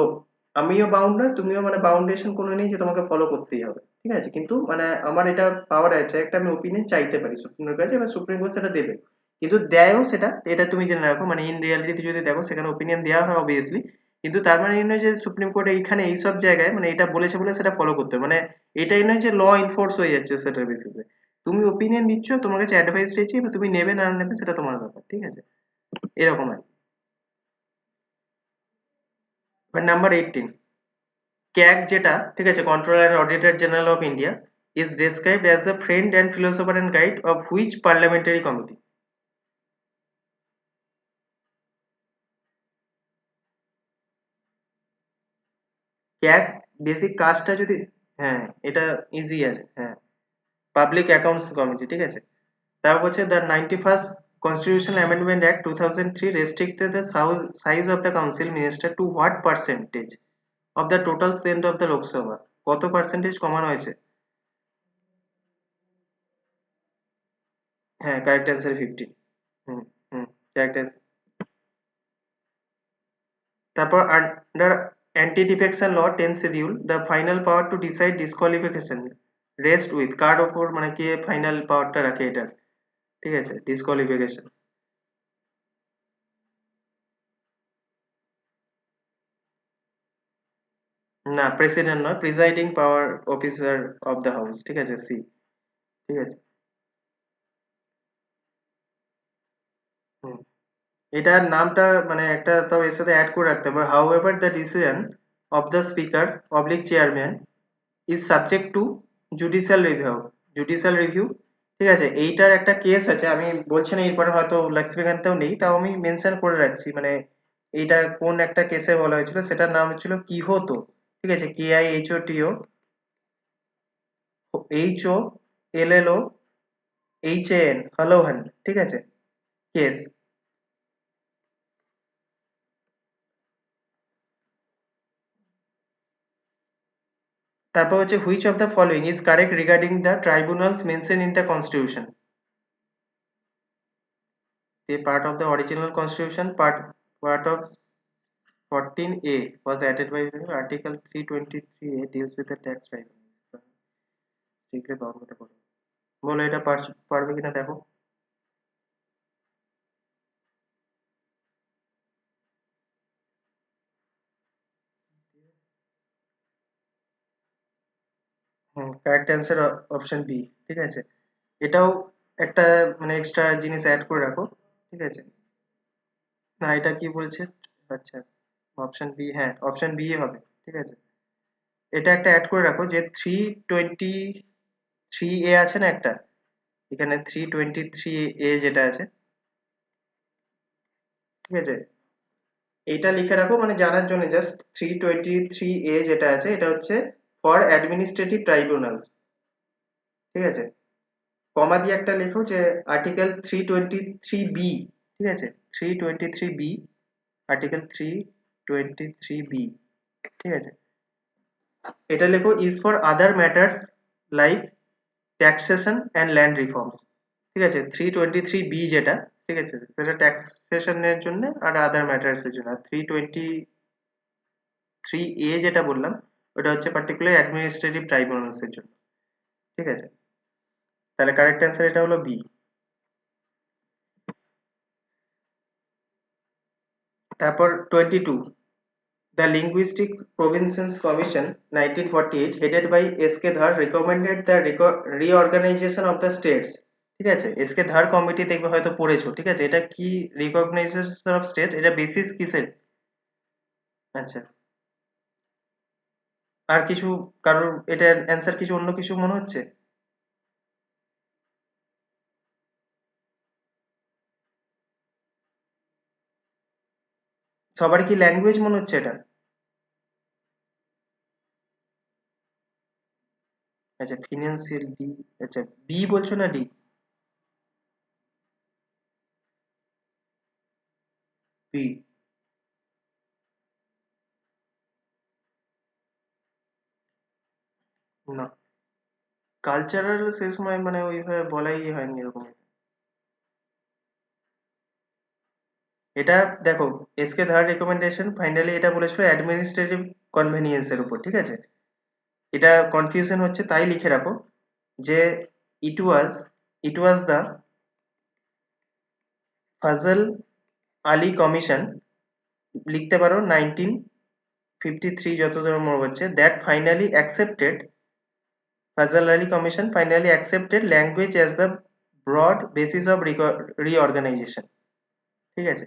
আমিও বাউন্ড নয়, তুমিও, মানে বাউন্ডেশন কোনো নেই যে তোমাকে ফলো করতেই হবে, ঠিক আছে? কিন্তু মানে আমার এটা পাওয়ার আছে, একটা আমি ওপিনিয়ন চাইতে পারি সুপ্রিমের কাছে, এবার সুপ্রিম কোর্ট সেটা দেবে, কিন্তু দেয়ও সেটা, এটা তুমি জেনে রাখো। মানে ইন রিয়ালিটি যদি দেখো, সেখানে ওপিনিয়ন দেওয়া হয় অবভিয়াসলি, কিন্তু তার মানে এই নয় যে সুপ্রিম কোর্ট এইখানে এইসব জায়গায় মানে এটা বলেছে বলে সেটা ফলো করতে হবে, মানে এটাই নয় যে ল ইনফোর্স হয়ে যাচ্ছে সেটার বেসিসে। তুমি ওপিনিয়ন দিচ্ছ, তোমার কাছে অ্যাডভাইস চাইছি, এবার তুমি নেবে না নেবে সেটা তোমার ব্যাপার, ঠিক আছে? এরকম আর কি। এবার নাম্বার 18, ক্যাগ যেটা, ঠিক আছে, controller and auditor general of India, is described as the friend and philosopher and guide of which parliamentary committee? CAG basic কাজটা যদি, হ্যাঁ, এটা ইজি আছে, হ্যাঁ, পাবলিক অ্যাকাউন্টস কমিটি, ঠিক আছে? তারপর হচ্ছে the 91st constitutional amendment act 2003 restricted the size of the council minister to what percentage of the total strength of the Lok Sabha? কত পার্সেন্টেজ কমানো হয়েছে? হ্যাঁ, কারেক্ট অ্যান্সার 15। হুম, হুম, কারেক্ট। তারপর under anti defection law 10 schedule, the final power to decide disqualification rest with, কার ওপর, মানে কে final পাওয়ারটা রাখে এটার, ঠিক আছে, ডিসকোয়ালিফিকেশন? না, প্রেসিডেন্ট নয়, presiding power officer of the house, ঠিক আছে, সি, ঠিক আছে। হুম, এটার নামটা মানে একটা তাও এর সাথে অ্যাড করে রাখতে হবে, how ever the decision of the speaker oblique chairman is subject to judicial review, judicial review, ঠিক আছে? এইটার একটা কেস আছে, আমি বলছি না, এরপরে হয়তো লক্ষ্মীকান্তেও নেই, তাও আমি মেনশন করে রাখছি, মানে এইটা কোন একটা কেসে বলা হয়েছিল, সেটার নাম হচ্ছিল কিহতো, ঠিক আছে? KIHOTO, HOLLOHAN, হলোহান, ঠিক আছে, কেস। তারপর হচ্ছে which of the following is correct regarding the tribunals mention in the constitution? A part of the original constitution, part of 14A was added by Article 323A deals with the tax tribunals. Strictly bound with the code. বলো এটা পারবে কিনা দেখো। হুম, correct answer option B, ঠিক আছে? এটাও একটা মানে এক্সট্রা জিনিস অ্যাড করে রাখো, ঠিক আছে? না, এটা কি বলছে, আচ্ছা, অপশন বি, হ্যাঁ, অপশন বি হবে, ঠিক আছে? এটা একটা অ্যাড করে রাখো যে 323A আছে না একটা, এখানে 323A যেটা আছে, ঠিক আছে, এটা লিখে রাখো, মানে জানার জন্য জাস্ট। 323A যেটা আছে এটা হচ্ছে ফর অ্যাডমিনিস্ট্রেটিভ ট্রাইব্যুনালস, ঠিক আছে? কমা দিয়ে একটা লেখো যে আর্টিকেল 323B, ঠিক আছে? 323B, আর্টিকেল 323B, ঠিক আছে? এটা লেখো is for other matters like taxation and land reforms, ঠিক আছে? 323B যেটা, ঠিক আছে, সেটা ট্যাক্সেশনের জন্য আর আদার ম্যাটার্স এর জন্য। আর 323A যেটা বললাম, ওটা হচ্ছে পার্টিকুলার অ্যাডমিনিস্ট্রেটিভ ট্রাইব্যুনালস এর জন্য, ঠিক আছে? তাহলে কারেক্ট অ্যান্সার এটা হলো বি। তারপর 22, The Linguistic Provisions Commission 1948 headed by S.K. Dhar recommended the reorganization of the states. ঠিক আছে, এসকে ধার কমিটি দেখবে হয়তো পড়েছো, ঠিক আছে, এটা কি রিকগনাইজেশন অফ স্টেট, এটা বেসিস কিসের? আচ্ছা, আর কিছু কারোর এটার অ্যান্সার কিছু অন্য কিছু মনে হচ্ছে? সবার কি ল্যাঙ্গুয়েজ মনে হচ্ছে এটা? আচ্ছা, ফিনান্সিয়াল ডি। আচ্ছা, বি বলছো না ডি? বি। না, কালচারাল সে সময় মানে ওইভাবে বলাই হয়নি এরকম। এটা দেখো, এসকে ধার রেকমেন্ডেশন ফাইনালি এটা বলেছিল অ্যাডমিনিস্ট্রেটিভ কনভেনিয়েন্সের উপর, ঠিক আছে। এটা কনফিউশন হচ্ছে তাই লিখে রাখো যে it was it was the Fazal Ali commission, লিখতে পারো 1953 যতদূর মনে হচ্ছে, that finally accepted Fazal Ali commission finally accepted language as the broad basis of reorganisation, ঠিক আছে।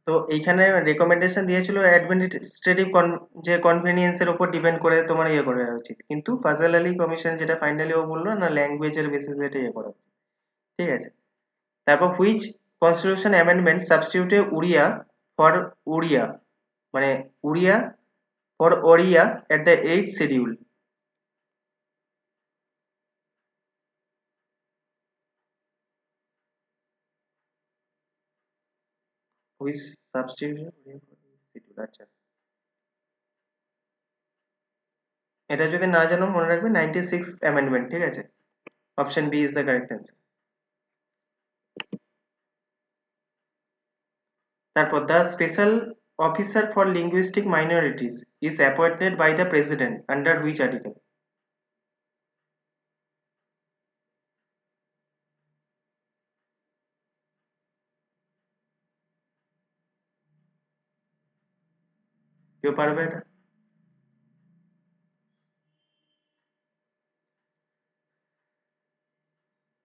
তো এইখানে রেকমেন্ডেশন দিয়েছিল অ্যাডমিনিস্ট্রেটিভ যে কনভেনিয়েন্সের উপর ডিপেন্ড করে তোমার ইয়ে করা উচিত, কিন্তু ফাজল আলী কমিশন যেটা ফাইনালি ও বললো না, ল্যাঙ্গুয়েজের বেসিসে এটা ইয়ে করা উচিত, ঠিক আছে। তারপর which constitution amendment substituted Oriya for Oriya, মানে Oriya for Odia at the eight schedule. Which substitution schedule, আচ্ছা। এটা যদি না জানো মনে রাখবে 96 অ্যামেন্ডমেন্ট, ঠিক আছে। Option B is the correct answer. তারপর the special officer for linguistic minorities is appointed by the president under which article? কেউ পারবে এটা?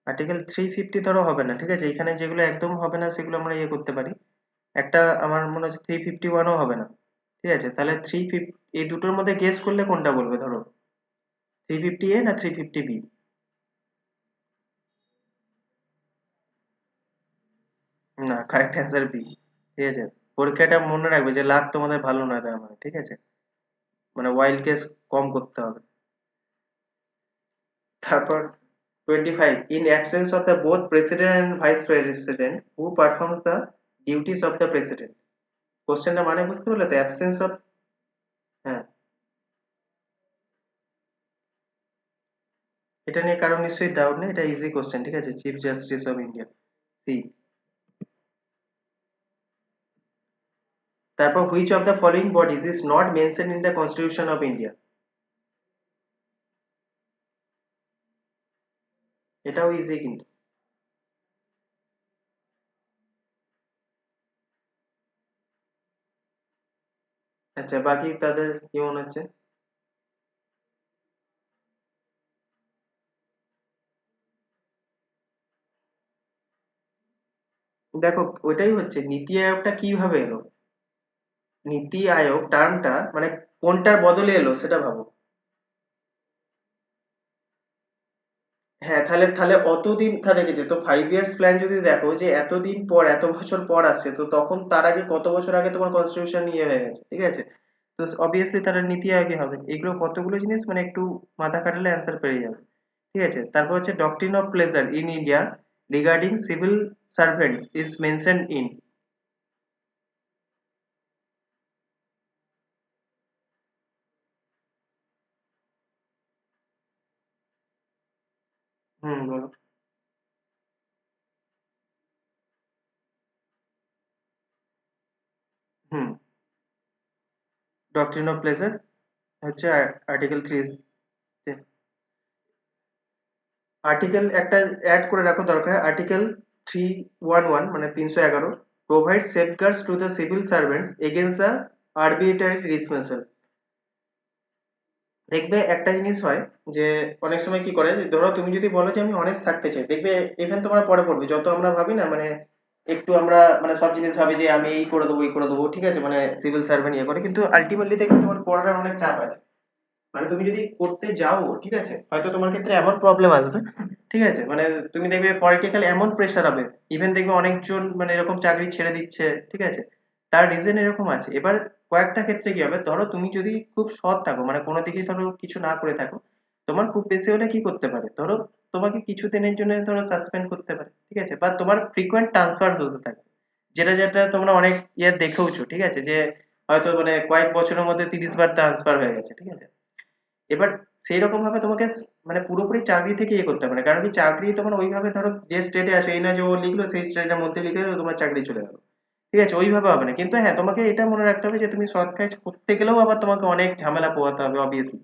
আর্টিকেল 350 ধরো হবে না, ঠিক আছে, এখানে যেগুলো একদম হবে না সেগুলো আমরা ইয়ে করতে পারি। একটা আমার মনে হচ্ছে 351ও হবে না, ঠিক আছে, তাহলে এই দুটোর মধ্যে গেস করলে কোনটা বলবে ধরো, 350A না 350B? না, কারেক্ট অ্যান্সার বি, ঠিক আছে। পরীক্ষাটা মনে রাখবে যে লাক তোমাদের ভালো নয় তার মানে, ঠিক আছে, মানে ওয়াইল্ড কেস কম করতে হবে। তারপর 25, in absence of the both president and vice president who performs the duties of the president? কোশ্চেনটা মানে বুঝতে পারলে তো, অ্যাবসেন্স অফ। হ্যাঁ, এটা নিয়ে কারণ নিশ্চয়ই ডাউট নেই, এটা ইজি কোশ্চেন, ঠিক আছে, chief justice of India, C. তারপর which of the following bodies is not mention in the constitution of India? এটাও ইজি কিন্তু। আচ্ছা, বাকি তাদের কি মনে হচ্ছে? দেখো, ওইটাই হচ্ছে নীতি আয়োগটা কিভাবে এলো, নীতি আয়োগ টার্মটা মানে কোনটার বদলে এলো সেটা ভাবো। হ্যাঁ, তাহলে তাহলে অতদিন তাহলে রেখেছে তো 5 ইয়ার্স প্ল্যান, যদি দেখো যে এতদিন পর এত বছর পর আসছে, তো তখন তার আগে কত বছর আগে তোমার কনস্টিটিউশন ইয়ে হয়ে গেছে, ঠিক আছে। তো অবভিয়াসলি তারা নীতি আয়োগে হবে। এগুলো কতগুলো জিনিস মানে একটু মাথা খাটালে অ্যান্সার পেয়ে যাবে, ঠিক আছে। তারপর হচ্ছে doctrine of pleasure in India regarding civil servants is mention in. হুম, বলো। হুম, ডক্ট্রিন অফ প্লেজার হচ্ছে আর্টিকেল 3। আর্টিকেল একটা অ্যাড করে রাখো দরকার, আর্টিকেল 311 মানে 311। Provide safeguards to the civil servants against the arbitrary dismissal. দেখবে একটা জিনিস হয় যে অনেক সময় কি করে, যে ধরো তুমি যদি বলো যে আমি অনেস্ট থাকতে চাই, দেখবে ইভেন তোমরা পরে পড়বে যত আমরা ভাবি না, মানে একটু আমরা মানে সব জিনিস ভাবি যে আমি এই করে দেবো এই করে দেবো, ঠিক আছে, মানে সিভিল সার্ভেন্ট ইয়ে করে, কিন্তু আলটিমেটলি দেখবে তোমার পড়ার অনেক চাপ আছে। মানে তুমি যদি করতে যাও, ঠিক আছে, হয়তো তোমার ক্ষেত্রে এমন প্রবলেম আসবে, ঠিক আছে, মানে তুমি দেখবে পলিটিক্যাল এমন প্রেশার হবে, ইভেন দেখবে অনেকজন মানে এরকম চাকরি ছেড়ে দিচ্ছে, ঠিক আছে, তার রিজন এরকম আছে। এবার কয়েকটা ক্ষেত্রে কি হবে, ধরো তুমি যদি খুব সৎ থাকো, মানে কোনো দিকেই ধরো কিছু না করে থাকো, তোমার খুব বেশি হলে কি করতে পারে, ধরো তোমাকে কিছু দিনের জন্য ধরো সাসপেন্ড করতে পারে, ঠিক আছে, বা তোমার ফ্রিকোয়েন্ট ট্রান্সফার হতে থাকে, যেটা যেটা তোমরা অনেক ইয়ে দেখেওছো, ঠিক আছে, যে হয়তো মানে কয়েক বছরের মধ্যে 30 বার ট্রান্সফার হয়ে গেছে, ঠিক আছে। এবার সেই রকম ভাবে তোমাকে মানে পুরোপুরি চাকরি থেকে ইয়ে করতে হবে না, কারণ কি চাকরি তোমার ওইভাবে ধরো যে স্টেটে আসে, এই না যে ও লিখলো সেই স্টেটের মধ্যে লিখে দিলো, তোমার চাকরি চলে গেলো, ঠিক আছে, ওইভাবে হবে না। কিন্তু হ্যাঁ, তোমাকে এটা মনে রাখতে হবে যে তুমি সৎ কাজ করতে গেলেও আবার তোমাকে অনেক ঝামেলা পোহাতে হবে অবভিয়াসলি,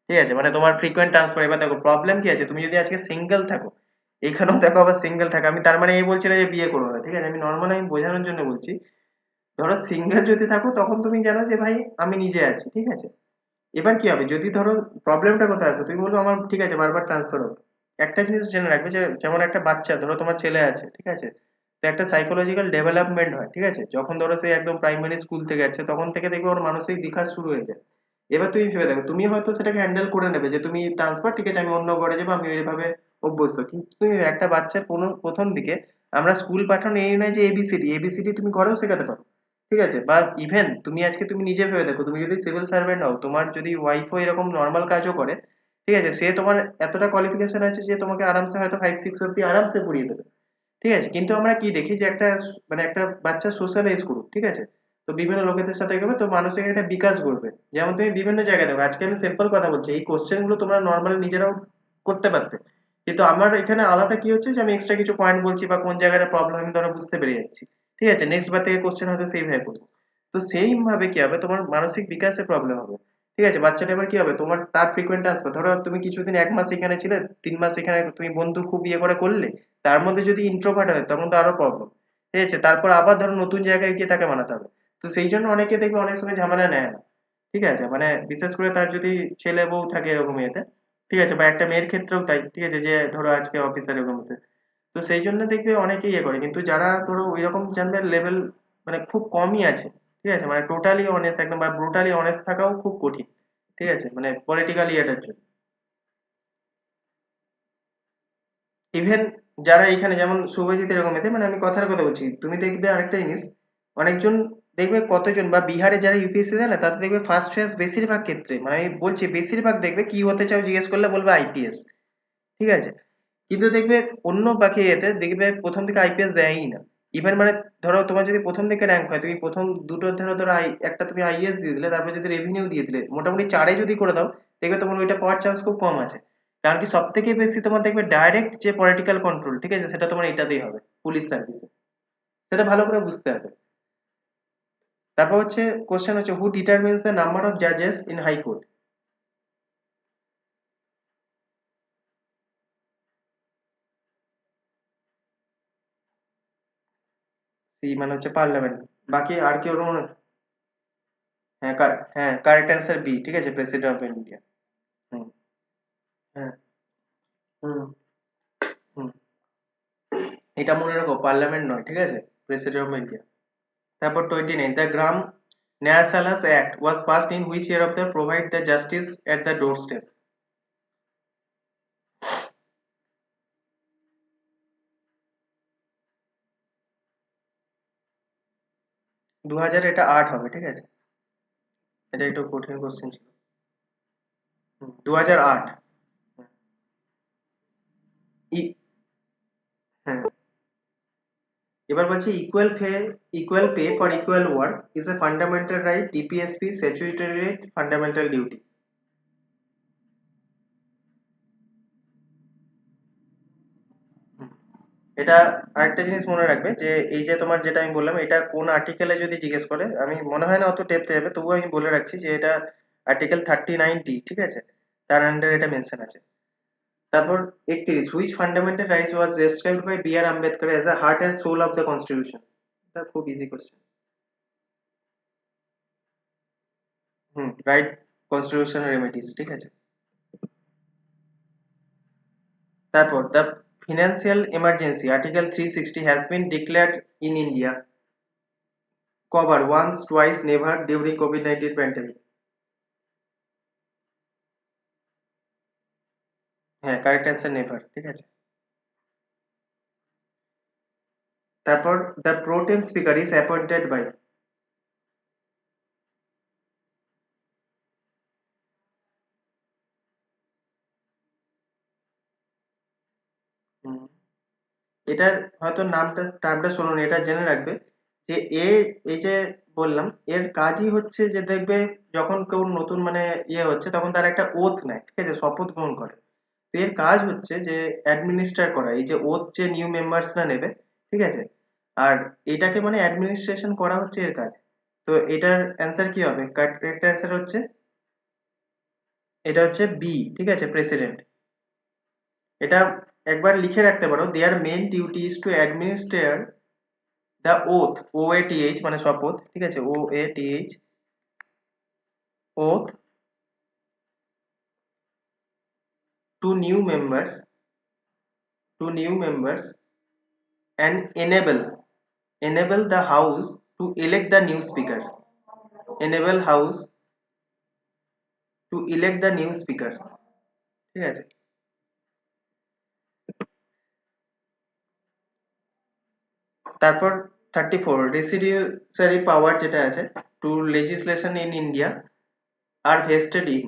ঠিক আছে, মানে তোমার ফ্রিকোয়েন্ট ট্রান্সফার। এবার দেখো প্রবলেম কি আছে, তুমি যদি আজকে সিঙ্গেল থাকো, এখানেও দেখো আবার সিঙ্গেল থাকে, আমি তার মানে এই বলছি না যে বিয়ে করো না, ঠিক আছে, আমি নর্মাল আমি বোঝানোর জন্য বলছি। ধরো সিঙ্গেল যদি থাকো তখন তুমি জানো যে ভাই আমি নিজে আছি, ঠিক আছে। এবার কি হবে, যদি ধরো প্রবলেমটা কোথায় আছে, তুমি বলবো আমার ঠিক আছে বারবার ট্রান্সফার হবে। একটা জিনিস জেনে রাখবে যে যেমন একটা বাচ্চা, ধরো তোমার ছেলে আছে, ঠিক আছে, তো একটা সাইকোলজিক্যাল ডেভেলপমেন্ট হয়, ঠিক আছে, যখন ধরো সে একদম প্রাইমারি স্কুল থেকে যাচ্ছে তখন থেকে দেখবে ওর মানসিক বিকাশ শুরু হয়ে যায়। এবার তুমি ভেবে দেখো, তুমি হয়তো সেটাকে হ্যান্ডেল করে নেবে যে তুমি ট্রান্সফার, ঠিক আছে, আমি অন্য ঘরে যাবো, আমি এইভাবে অভ্যস্ত, কিন্তু তুমি একটা বাচ্চার প্রথম দিকে আমরা স্কুল পাঠানো এই নয় যে এবিসিডি এবিসিডি তুমি ঘরেও শেখাতে পারো, ঠিক আছে, বা ইভেন তুমি আজকে তুমি নিজে ভেবে দেখো, তুমি যদি সিভিল সার্ভেন্ট হও, তোমার যদি ওয়াইফও এরকম নর্মাল কাজও করে, ঠিক আছে, সে তোমার এতটা কোয়ালিফিকেশন আছে যে তোমাকে আরামসে হয়তো 5 6 অব্দি আরামসে পড়িয়ে দেবে, ঠিক আছে। কিন্তু আমরা কি দেখি যে একটা মানে একটা বাচ্চা সোশ্যালাইজ করুক, ঠিক আছে, তো বিভিন্ন লোকেদের সাথে গেবে তো মানসিক একটা বিকাশ ঘটবে। যেমন তুমি বিভিন্ন জায়গায় দেখো, আজকে আমি সিম্পল কথা বলছি, এই কোশ্চেন গুলো তোমরা নর্মালি নিজেরাও করতে পারতে, কিন্তু আমার এখানে আলাদা কি হচ্ছে যে আমি এক্সট্রা কিছু পয়েন্ট বলছি বা কোন জায়গাটা প্রবলেম আমি ধরো বুঝতে পেরে যাচ্ছি, ঠিক আছে, নেক্সট বার থেকে কোশ্চেন হয়তো সেইভাবে করবো। তো সেইম ভাবে কি হবে, তোমার মানসিক বিকাশে প্রবলেম হবে, ঠিক আছে। বাচ্চাটা এবার কি হবে, তোমার তার ফ্রিকোয়েন্ট আসবে, ধরো তুমি কিছুদিন 1 মাস এখানে ছিলে, 3 মাস এখানে তুমি বন্ধু খুব ইয়ে করে করলে, তার মধ্যে যদি ইন্ট্রোভার্ট হয় তখন তো আরো প্রবলেম, ঠিক আছে, তারপর আবার ধরো নতুন জায়গায় গিয়ে তাকে মানাতে হবে। তো সেই জন্য অনেকে দেখবে অনেক সময় ঝামেলা নেয় না, ঠিক আছে, মানে বিশেষ করে তার যদি ছেলে বউ থাকে এরকম ইয়েতে, ঠিক আছে, বা একটা মেয়ের ক্ষেত্রেও তাই, ঠিক আছে, যে ধরো আজকে অফিসার এরকম হতে, তো সেই জন্য দেখবে অনেকেই ইয়ে করে। কিন্তু যারা ধরো ওইরকম জানবে লেভেল মানে খুব কমই আছে, ঠিক আছে, মানে টোটালি অনেস্ট একদম বা ব্রুটালি অনেস্ট থাকাও খুব কঠিন, ঠিক আছে, মানে পলিটিক্যালি এটার জন্য। ইভেন যারা এখানে যেমন শুভজিৎ এরকম এতে, মানে আমি কথার কথা বলছি, তুমি দেখবে আরেকটা জিনিস, অনেকজন দেখবে কতজন বা বিহারে যারা ইউপিএসসি দেয় না, তাদের দেখবে ফার্স্ট চয়েস বেশিরভাগ ক্ষেত্রে, মানে আমি বলছি বেশিরভাগ দেখবে কি হতে চাও জিজ্ঞেস করলে বলবে আইপিএস, ঠিক আছে। কিন্তু দেখবে অন্য বাকি এতে দেখবে প্রথম থেকে আইপিএস দেয়ই না। ইভেন মানে ধরো তোমার যদি প্রথম থেকে র্যাঙ্ক হয়, তুমি প্রথম দুটো ধরো ধরো একটা তুমি আইএস দিয়ে দিলে, তারপর যদি রেভিনিউ দিয়ে দিলে, মোটামুটি চারে যদি করে দাও, দেখবে তোমার ওইটা পাওয়ার চান্স খুব কম আছে। কারণ কি সব থেকে বেশি তোমার দেখবে ডাইরেক্ট যে পলিটিক্যাল কন্ট্রোল, ঠিক আছে, সেটা তোমার এটাতেই হবে, পুলিশ সার্ভিসে। সেটা ভালো করে বুঝতে হবে। তারপর হচ্ছে কোশ্চেন হচ্ছে who determines the number of জাজেস ইন হাইকোর্ট। সি মানে হচ্ছে পার্লামেন্ট। বাকি আর কি ওরকম? হ্যাঁ হ্যাঁ, কারেক্ট অ্যান্সার বি, ঠিক আছে, প্রেসিডেন্ট অফ ইন্ডিয়া। হুম। হ্যাঁ। হুম। হুম। এটা মনে রাখো, পার্লামেন্ট নয়, ঠিক আছে, প্রেসিডেন্ট অফ ইন্ডিয়া। তারপর 29, the Gram Nyayalayas act was passed in which year of the provide the justice at the doorstep. 2000, এটা 8 হবে, ঠিক আছে, এটা একটু কঠিন কোশ্চেন ছিল। 2008। হ্যাঁ, এবার বলছি equal pay for equal work is a fundamental right, DPSP, statutory right, fundamental duty. এটা আরেকটা জিনিস মনে রাখবে যে এই যে তোমার যেটা আমি বললাম, এটা কোন আর্টিকেলে যদি জিজ্ঞেস করে, আমি মনে হয় না অত ডেপথে যাবে, তবুও আমি বলে রাখছি যে এটা আর্টিকেল 39D, ঠিক আছে, তার আন্ডার এটা মেনশন আছে। তারপর 31, which fundamental rights was described by B R Ambedkar as a heart and soul of the constitution. এটা খুব easy question. Right constitutional remedies, ঠিক আছে। তারপর the financial emergency article 360 has been declared in India কবার once twice never during কোভিড-19 pandemic. হ্যাঁ, correct answer never, ঠিক আছে। তারপর the pro tem speaker is appointed by. এটা হয়তো নামটা টার্মটা শোনোনি, এটা জেনে রাখবে যে এই যে বললাম, এর কাজই হচ্ছে যে দেখবে যখন কেউ নতুন মানে হচ্ছে তখন তার একটা ওথ নেয়, ঠিক আছে, শপথ গ্রহণ করে। তো এর কাজ হচ্ছে যে অ্যাডমিনিস্ট্রেট করা, এই যে ওথ যে নিউ মেম্বার্সরা নেবে, ঠিক আছে, আর এটাকে মানে অ্যাডমিনিস্ট্রেশন করা হচ্ছে এর কাজ। তো এটার অ্যান্সার কি হবে? কারেক্ট অ্যান্সার হচ্ছে, এটা হচ্ছে বি, ঠিক আছে, প্রেসিডেন্ট। এটা একবার লিখে রাখতে পারো, their main duty is to administrate the oath, O A T H মানে শপথ, ঠিক আছে, O A T H, oath to new members, to new members and enable the house to elect the new speaker, enable house to elect the new speaker, ঠিক আছে। তারপর 34 রেসিডিউসারি power যেটা আছে to legislation in India are vested in.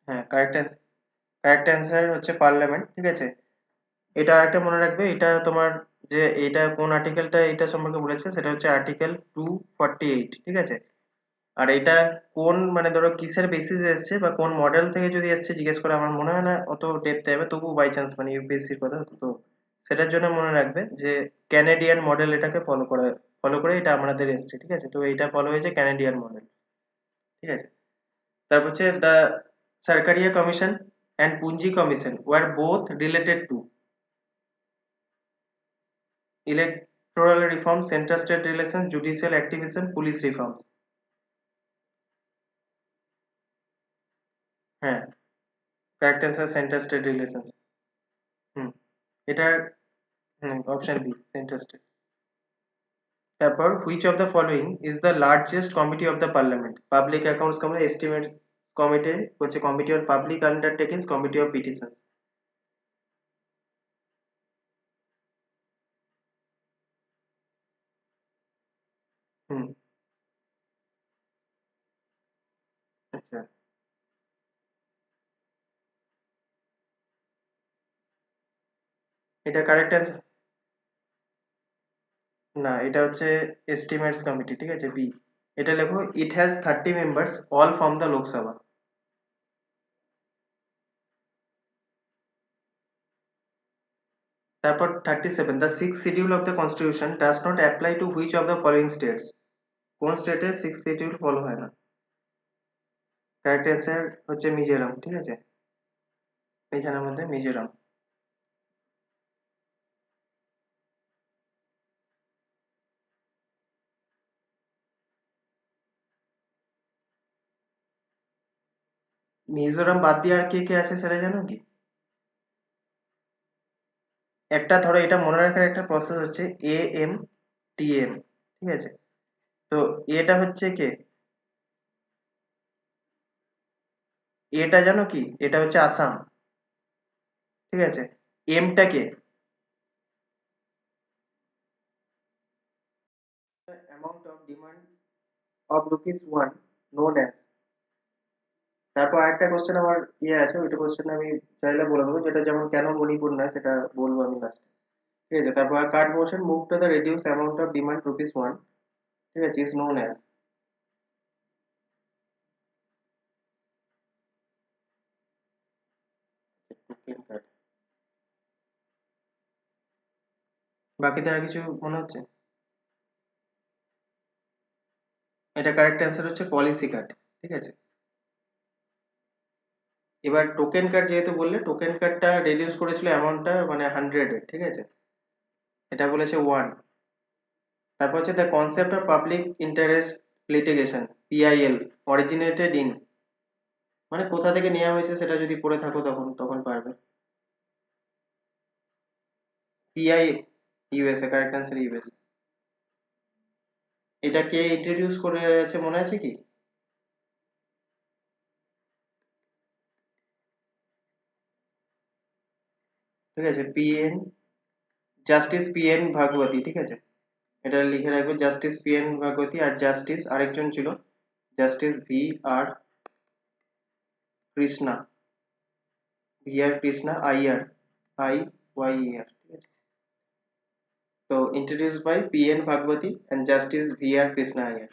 হ্যাঁ, correct answer হচ্ছে parliament, ঠিক আছে। এটা একটা মনে রাখবে, এটা তোমার যে এটা কোন আর্টিকেলটা এটা সম্পর্কে বলেছে, সেটা হচ্ছে আর্টিকেল 248, ঠিক আছে। আর এটা কোন মানে ধরো কিসের বেসিসে এসছে বা কোন মডেল থেকে যদি এসছে জিজ্ঞেস করে, আমার মনে হয় না অত ডেপথে যাবে, তবু বাই চান্স মানে ইউপিএসসির কথা তো, সেটার জন্য মনে রাখবে যে ক্যানাডিয়ান মডেল এটাকে ফলো করে এটা আমাদের এসছে, ঠিক আছে। তো এইটা ফলো হয়েছে ক্যানাডিয়ান মডেল, ঠিক আছে। তারপর হচ্ছে the Sarkaria commission and Punchhi commission were both related to electoral reform, central state relation, judicial activism, police reforms. হ্যাঁ, correct answer central state relations. হুম, এটার অপশন বি, সেন্ট্রাল স্টেট। তারপর which of the following is the largest committee of the parliament? Public accounts committee, estimate committee, হচ্ছে committee on public undertakings, committee of petitions. হুম, আচ্ছা, এটা correct answer না, এটা হচ্ছে এস্টিমেটস কমিটি, ঠিক আছে, বি। এটা লেখো, it has 30 members all from the Lok Sabha. তারপর 37 the six schedule of the constitution does not apply to which of the following states? কোন স্টেটে সিক্স শিডিউল ফলো হয় না? কারেক্ট অ্যান্সার হচ্ছে মিজোরাম, ঠিক আছে, এখানের মধ্যে মিজোরাম। মিজোরাম বাদ দিয়ে আর কে কে আছে সেটা জানো কি? একটা ধরো, এটা মনে রাখার একটা প্রসেস হচ্ছে এম টি এম, ঠিক আছে। তো এটা হচ্ছে কে? এটা জানো কি? এটা হচ্ছে আসাম, ঠিক আছে। এমটা কে? Amount of demand of rupees 1 known as. তারপর আরেকটা কোশ্চেন আমার আছে, ওইটা কোশ্চেন আমি চাইলে বলে দেবো, যেটা যেমন কেন মণিপুর না সেটা বলবো আমি লাস্টে, ঠিক আছে। তারপর card motion move to the reduce amount of demand rupees 1, ঠিক আছে, ইজ নোন অ্যাজ। বাকিদের আর কিছু মনে হচ্ছে? এটা কারেক্ট অ্যান্সার হচ্ছে পলিসি কার্ড, ঠিক আছে। এবার টোকেন কার্ড যেহেতু বললে, টোকেন কার্ডটা রেডিউস করেছিল অ্যামাউন্টটা মানে 100 এর, ঠিক আছে, এটা বলেছে 1। তারপর হচ্ছে the concept of public interest litigation, PIL, originated in, মানে কোথা থেকে নেওয়া হয়েছে সেটা যদি পড়ে থাকো তখন তখন পারবে। PI, USA, correct answer USA. এটা কে ইন্ট্রোডিউস করেছে মনে আছে কি? ঠিক আছে, পিএন, জাস্টিস পিএন ভাগবতী, ঠিক আছে, এটা লিখে রাখবে, জাস্টিস পিএন ভাগবতী। আর জাস্টিস আরেকজন ছিল, justice V R Krishna, V R Krishna, Iyer, I Y R, ঠিক আছে। তো introduce by P N Bhagwati and justice V R Krishna Iyer.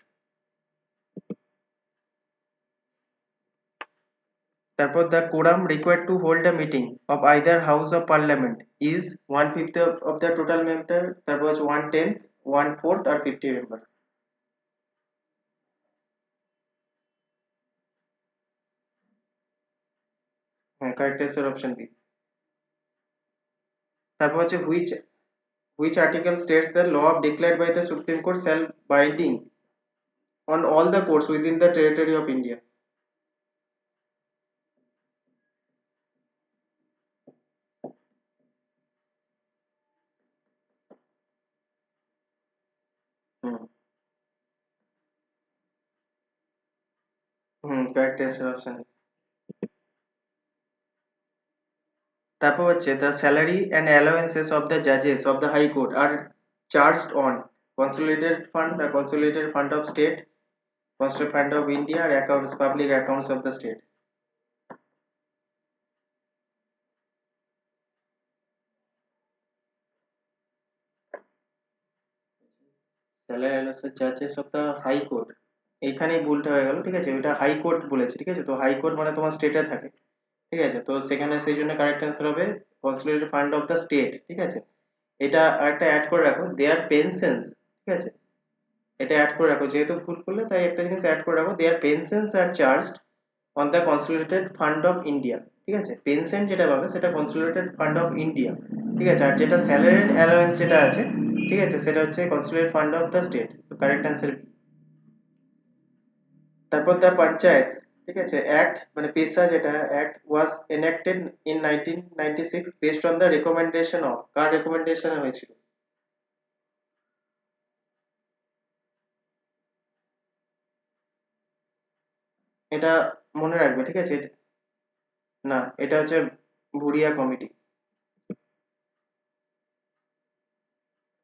তারপর the quorum required to hold a meeting of either house of parliament is 1/5 of the total member, তারপর হচ্ছে 1/10, 1/4 আর 50 member. হ্যাঁ, correct answer option B. তারপর হচ্ছে which article states the law declared by the supreme court shall binding on all the courts within the territory of India. Hmm, hmm, correct answer option. তারপর হচ্ছে the salary and allowances of the জাজেস of the high court are charged on consolidated fund, the consolidated fund of state, consolidated fund of India আর accounts, public accounts of the state. Salary allowances জাজেস of the high court, এইখানেই ভুলটা হয়ে গেল, ঠিক আছে, ওইটা হাই কোর্ট বলেছে, ঠিক আছে, তো হাই কোর্ট মানে তোমার স্টেটে থাকে, ঠিক আছে, তো সেখানে সেই জন্য কারেক্ট অ্যান্সার হবে consolidated fund of the state, ঠিক আছে। এটা একটা অ্যাড করে রাখো, দেয়ার পেনশনস, ঠিক আছে, এটা অ্যাড করে রাখো, যেহেতু ভুল করলে তাই একটা জিনিস অ্যাড করে রাখো, their pensions are charged on the consolidated fund of India, ঠিক আছে, পেনশন যেটা পাবে সেটা কনসোলিডেটেড ফান্ড অফ ইন্ডিয়া, ঠিক আছে, আর যেটা স্যালারি অ্যালাওয়েন্স যেটা আছে, ঠিক আছে, সেটা হচ্ছে consolidated fund of the state, তো কারেক্ট অ্যান্সার। তারপর দ্য পঞ্চায়েত, ঠিক আছে, অ্যাক্ট মানে পেশা যেটা act was enacted in 1996 based on the recommendation of, কার রেকমেন্ডেশনে হয়েছিল? এটা মনে রাখবে, ঠিক আছে, না, এটা হচ্ছে ভুরিয়া কমিটি।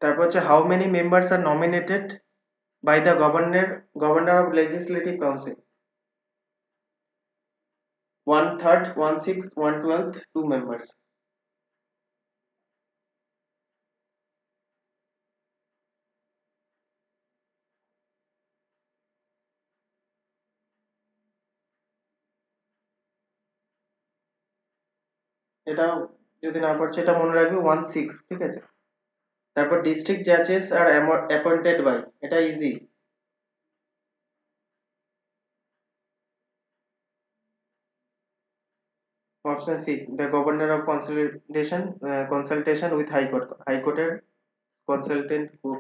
তারপর হচ্ছে how many members are nominated by the governor of legislative council? 1/3, 1/6, 1/12, 2 members. এটা যদি না পারছো এটা মনে রাখবে, 1/6, ঠিক আছে। তারপর ডিস্ট্রিক্ট জাজেস আর অ্যাপয়েন্টেড বাই, এটা easy, option C, the governor of consultation with high court, হাইকোর্টের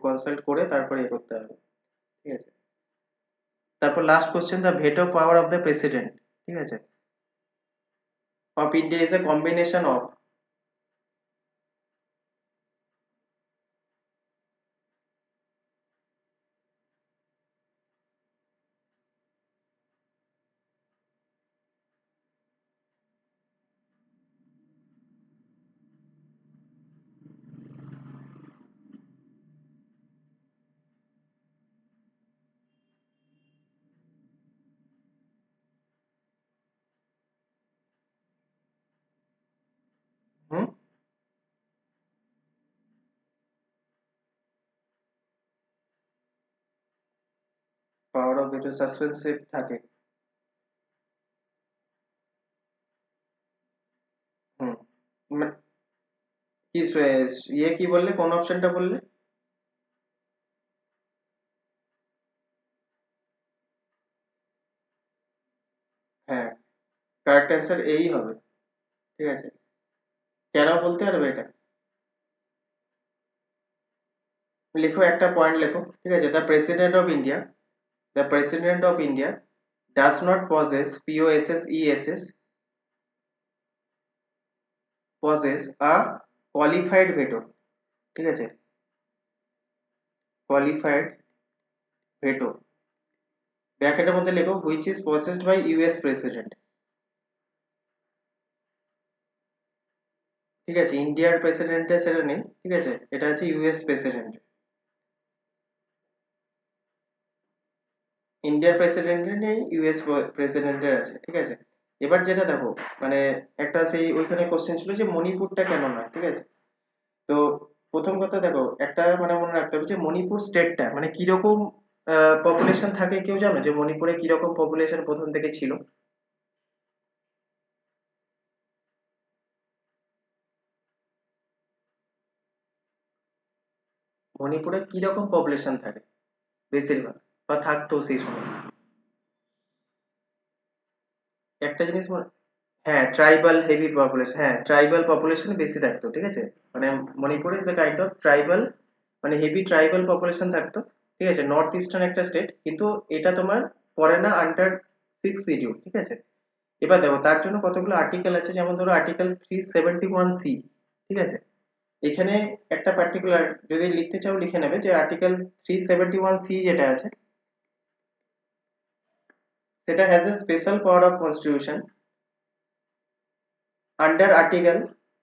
কনসাল্ট করে তারপরে এ করতে হবে, ঠিক আছে। তারপর last question, the veto power of the president, ঠিক আছে, of India is a combination of. Hmm, power of veto suspensive থাকে। হুম, মা- কি ইয়ে কি বললে, কোন অপশনটা বললে? হ্যাঁ, কারেক্ট অ্যান্সার এই হবে। ঠিক আছে, কেন বলতে পারবে এটা? লেখো, একটা পয়েন্ট লেখো। ঠিক আছে, the president of India does not possess POSSESS possess a qualified veto. ঠিক আছে, কোয়ালিফাইড ভেটো ব্র্যাকেটের মধ্যে লেখো which is possessed by US president. ঠিক আছে, ইন্ডিয়ার প্রেসিডেন্টের সেটা নেই। ঠিক আছে, এটা আছে US প্রেসিডেন্ট। ইন্ডিয়ার প্রেসিডেন্টের নেই, US প্রেসিডেন্টের আছে। ঠিক আছে, এবার যেটা দেখো, মানে একটা সেই ওইখানে কোশ্চেন ছিল যে মণিপুরটা কেন নয়। ঠিক আছে, তো প্রথম কথা দেখো, একটা মানে মনে রাখতে হবে যে মণিপুর স্টেটটা মানে কিরকম পপুলেশন থাকে, কেউ জানো যে মণিপুরে কিরকম পপুলেশন প্রথম থেকে ছিল? মণিপুরে কিরকম পপুলেশন থাকে বেশিরভাগ, বা থাকতো সেই সময়? একটা জিনিস হ্যাঁ, ট্রাইবাল হেভি পপুলেশন, হ্যাঁ ট্রাইবাল পপুলেশন বেশি থাকতো। ঠিক আছে, মানে মণিপুরে is a kind of tribal, মানে হেভি ট্রাইবাল পপুলেশন থাকতো। ঠিক আছে, নর্থ ইস্টার্ন একটা স্টেট, কিন্তু এটা তোমার পড়ে না আন্ডার 6 শিডিউল। ঠিক আছে, এবার দেখো তার জন্য কতগুলো আর্টিকেল আছে, যেমন ধরো আর্টিকেল 371C। ঠিক আছে, এখানে একটা পার্টিকুলার যদি লিখতে চাও লিখে নেবে যে আর্টিকেল 371C যেটা আছে, সেটা has a special power of constitution under article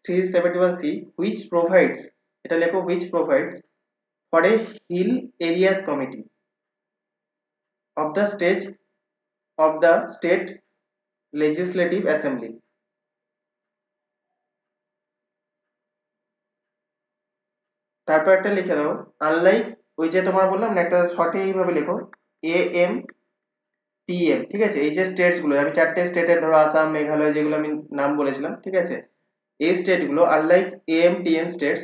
371C which provides, এটা লেখো which provides for a hill areas committee of the state legislative assembly। তারপর একটা লিখে দাও, আনলাইক, ওই যে তোমার বললাম না একটা শর্টে এইভাবে লেখো AMTM। ঠিক আছে, এই যে স্টেটস গুলো আমি চারটে স্টেটের, ধরো আসাম, মেঘালয়, যেগুলো আমি নাম বলেছিলাম। ঠিক আছে, এই স্টেট গুলো আনলাইক AMTM স্টেটস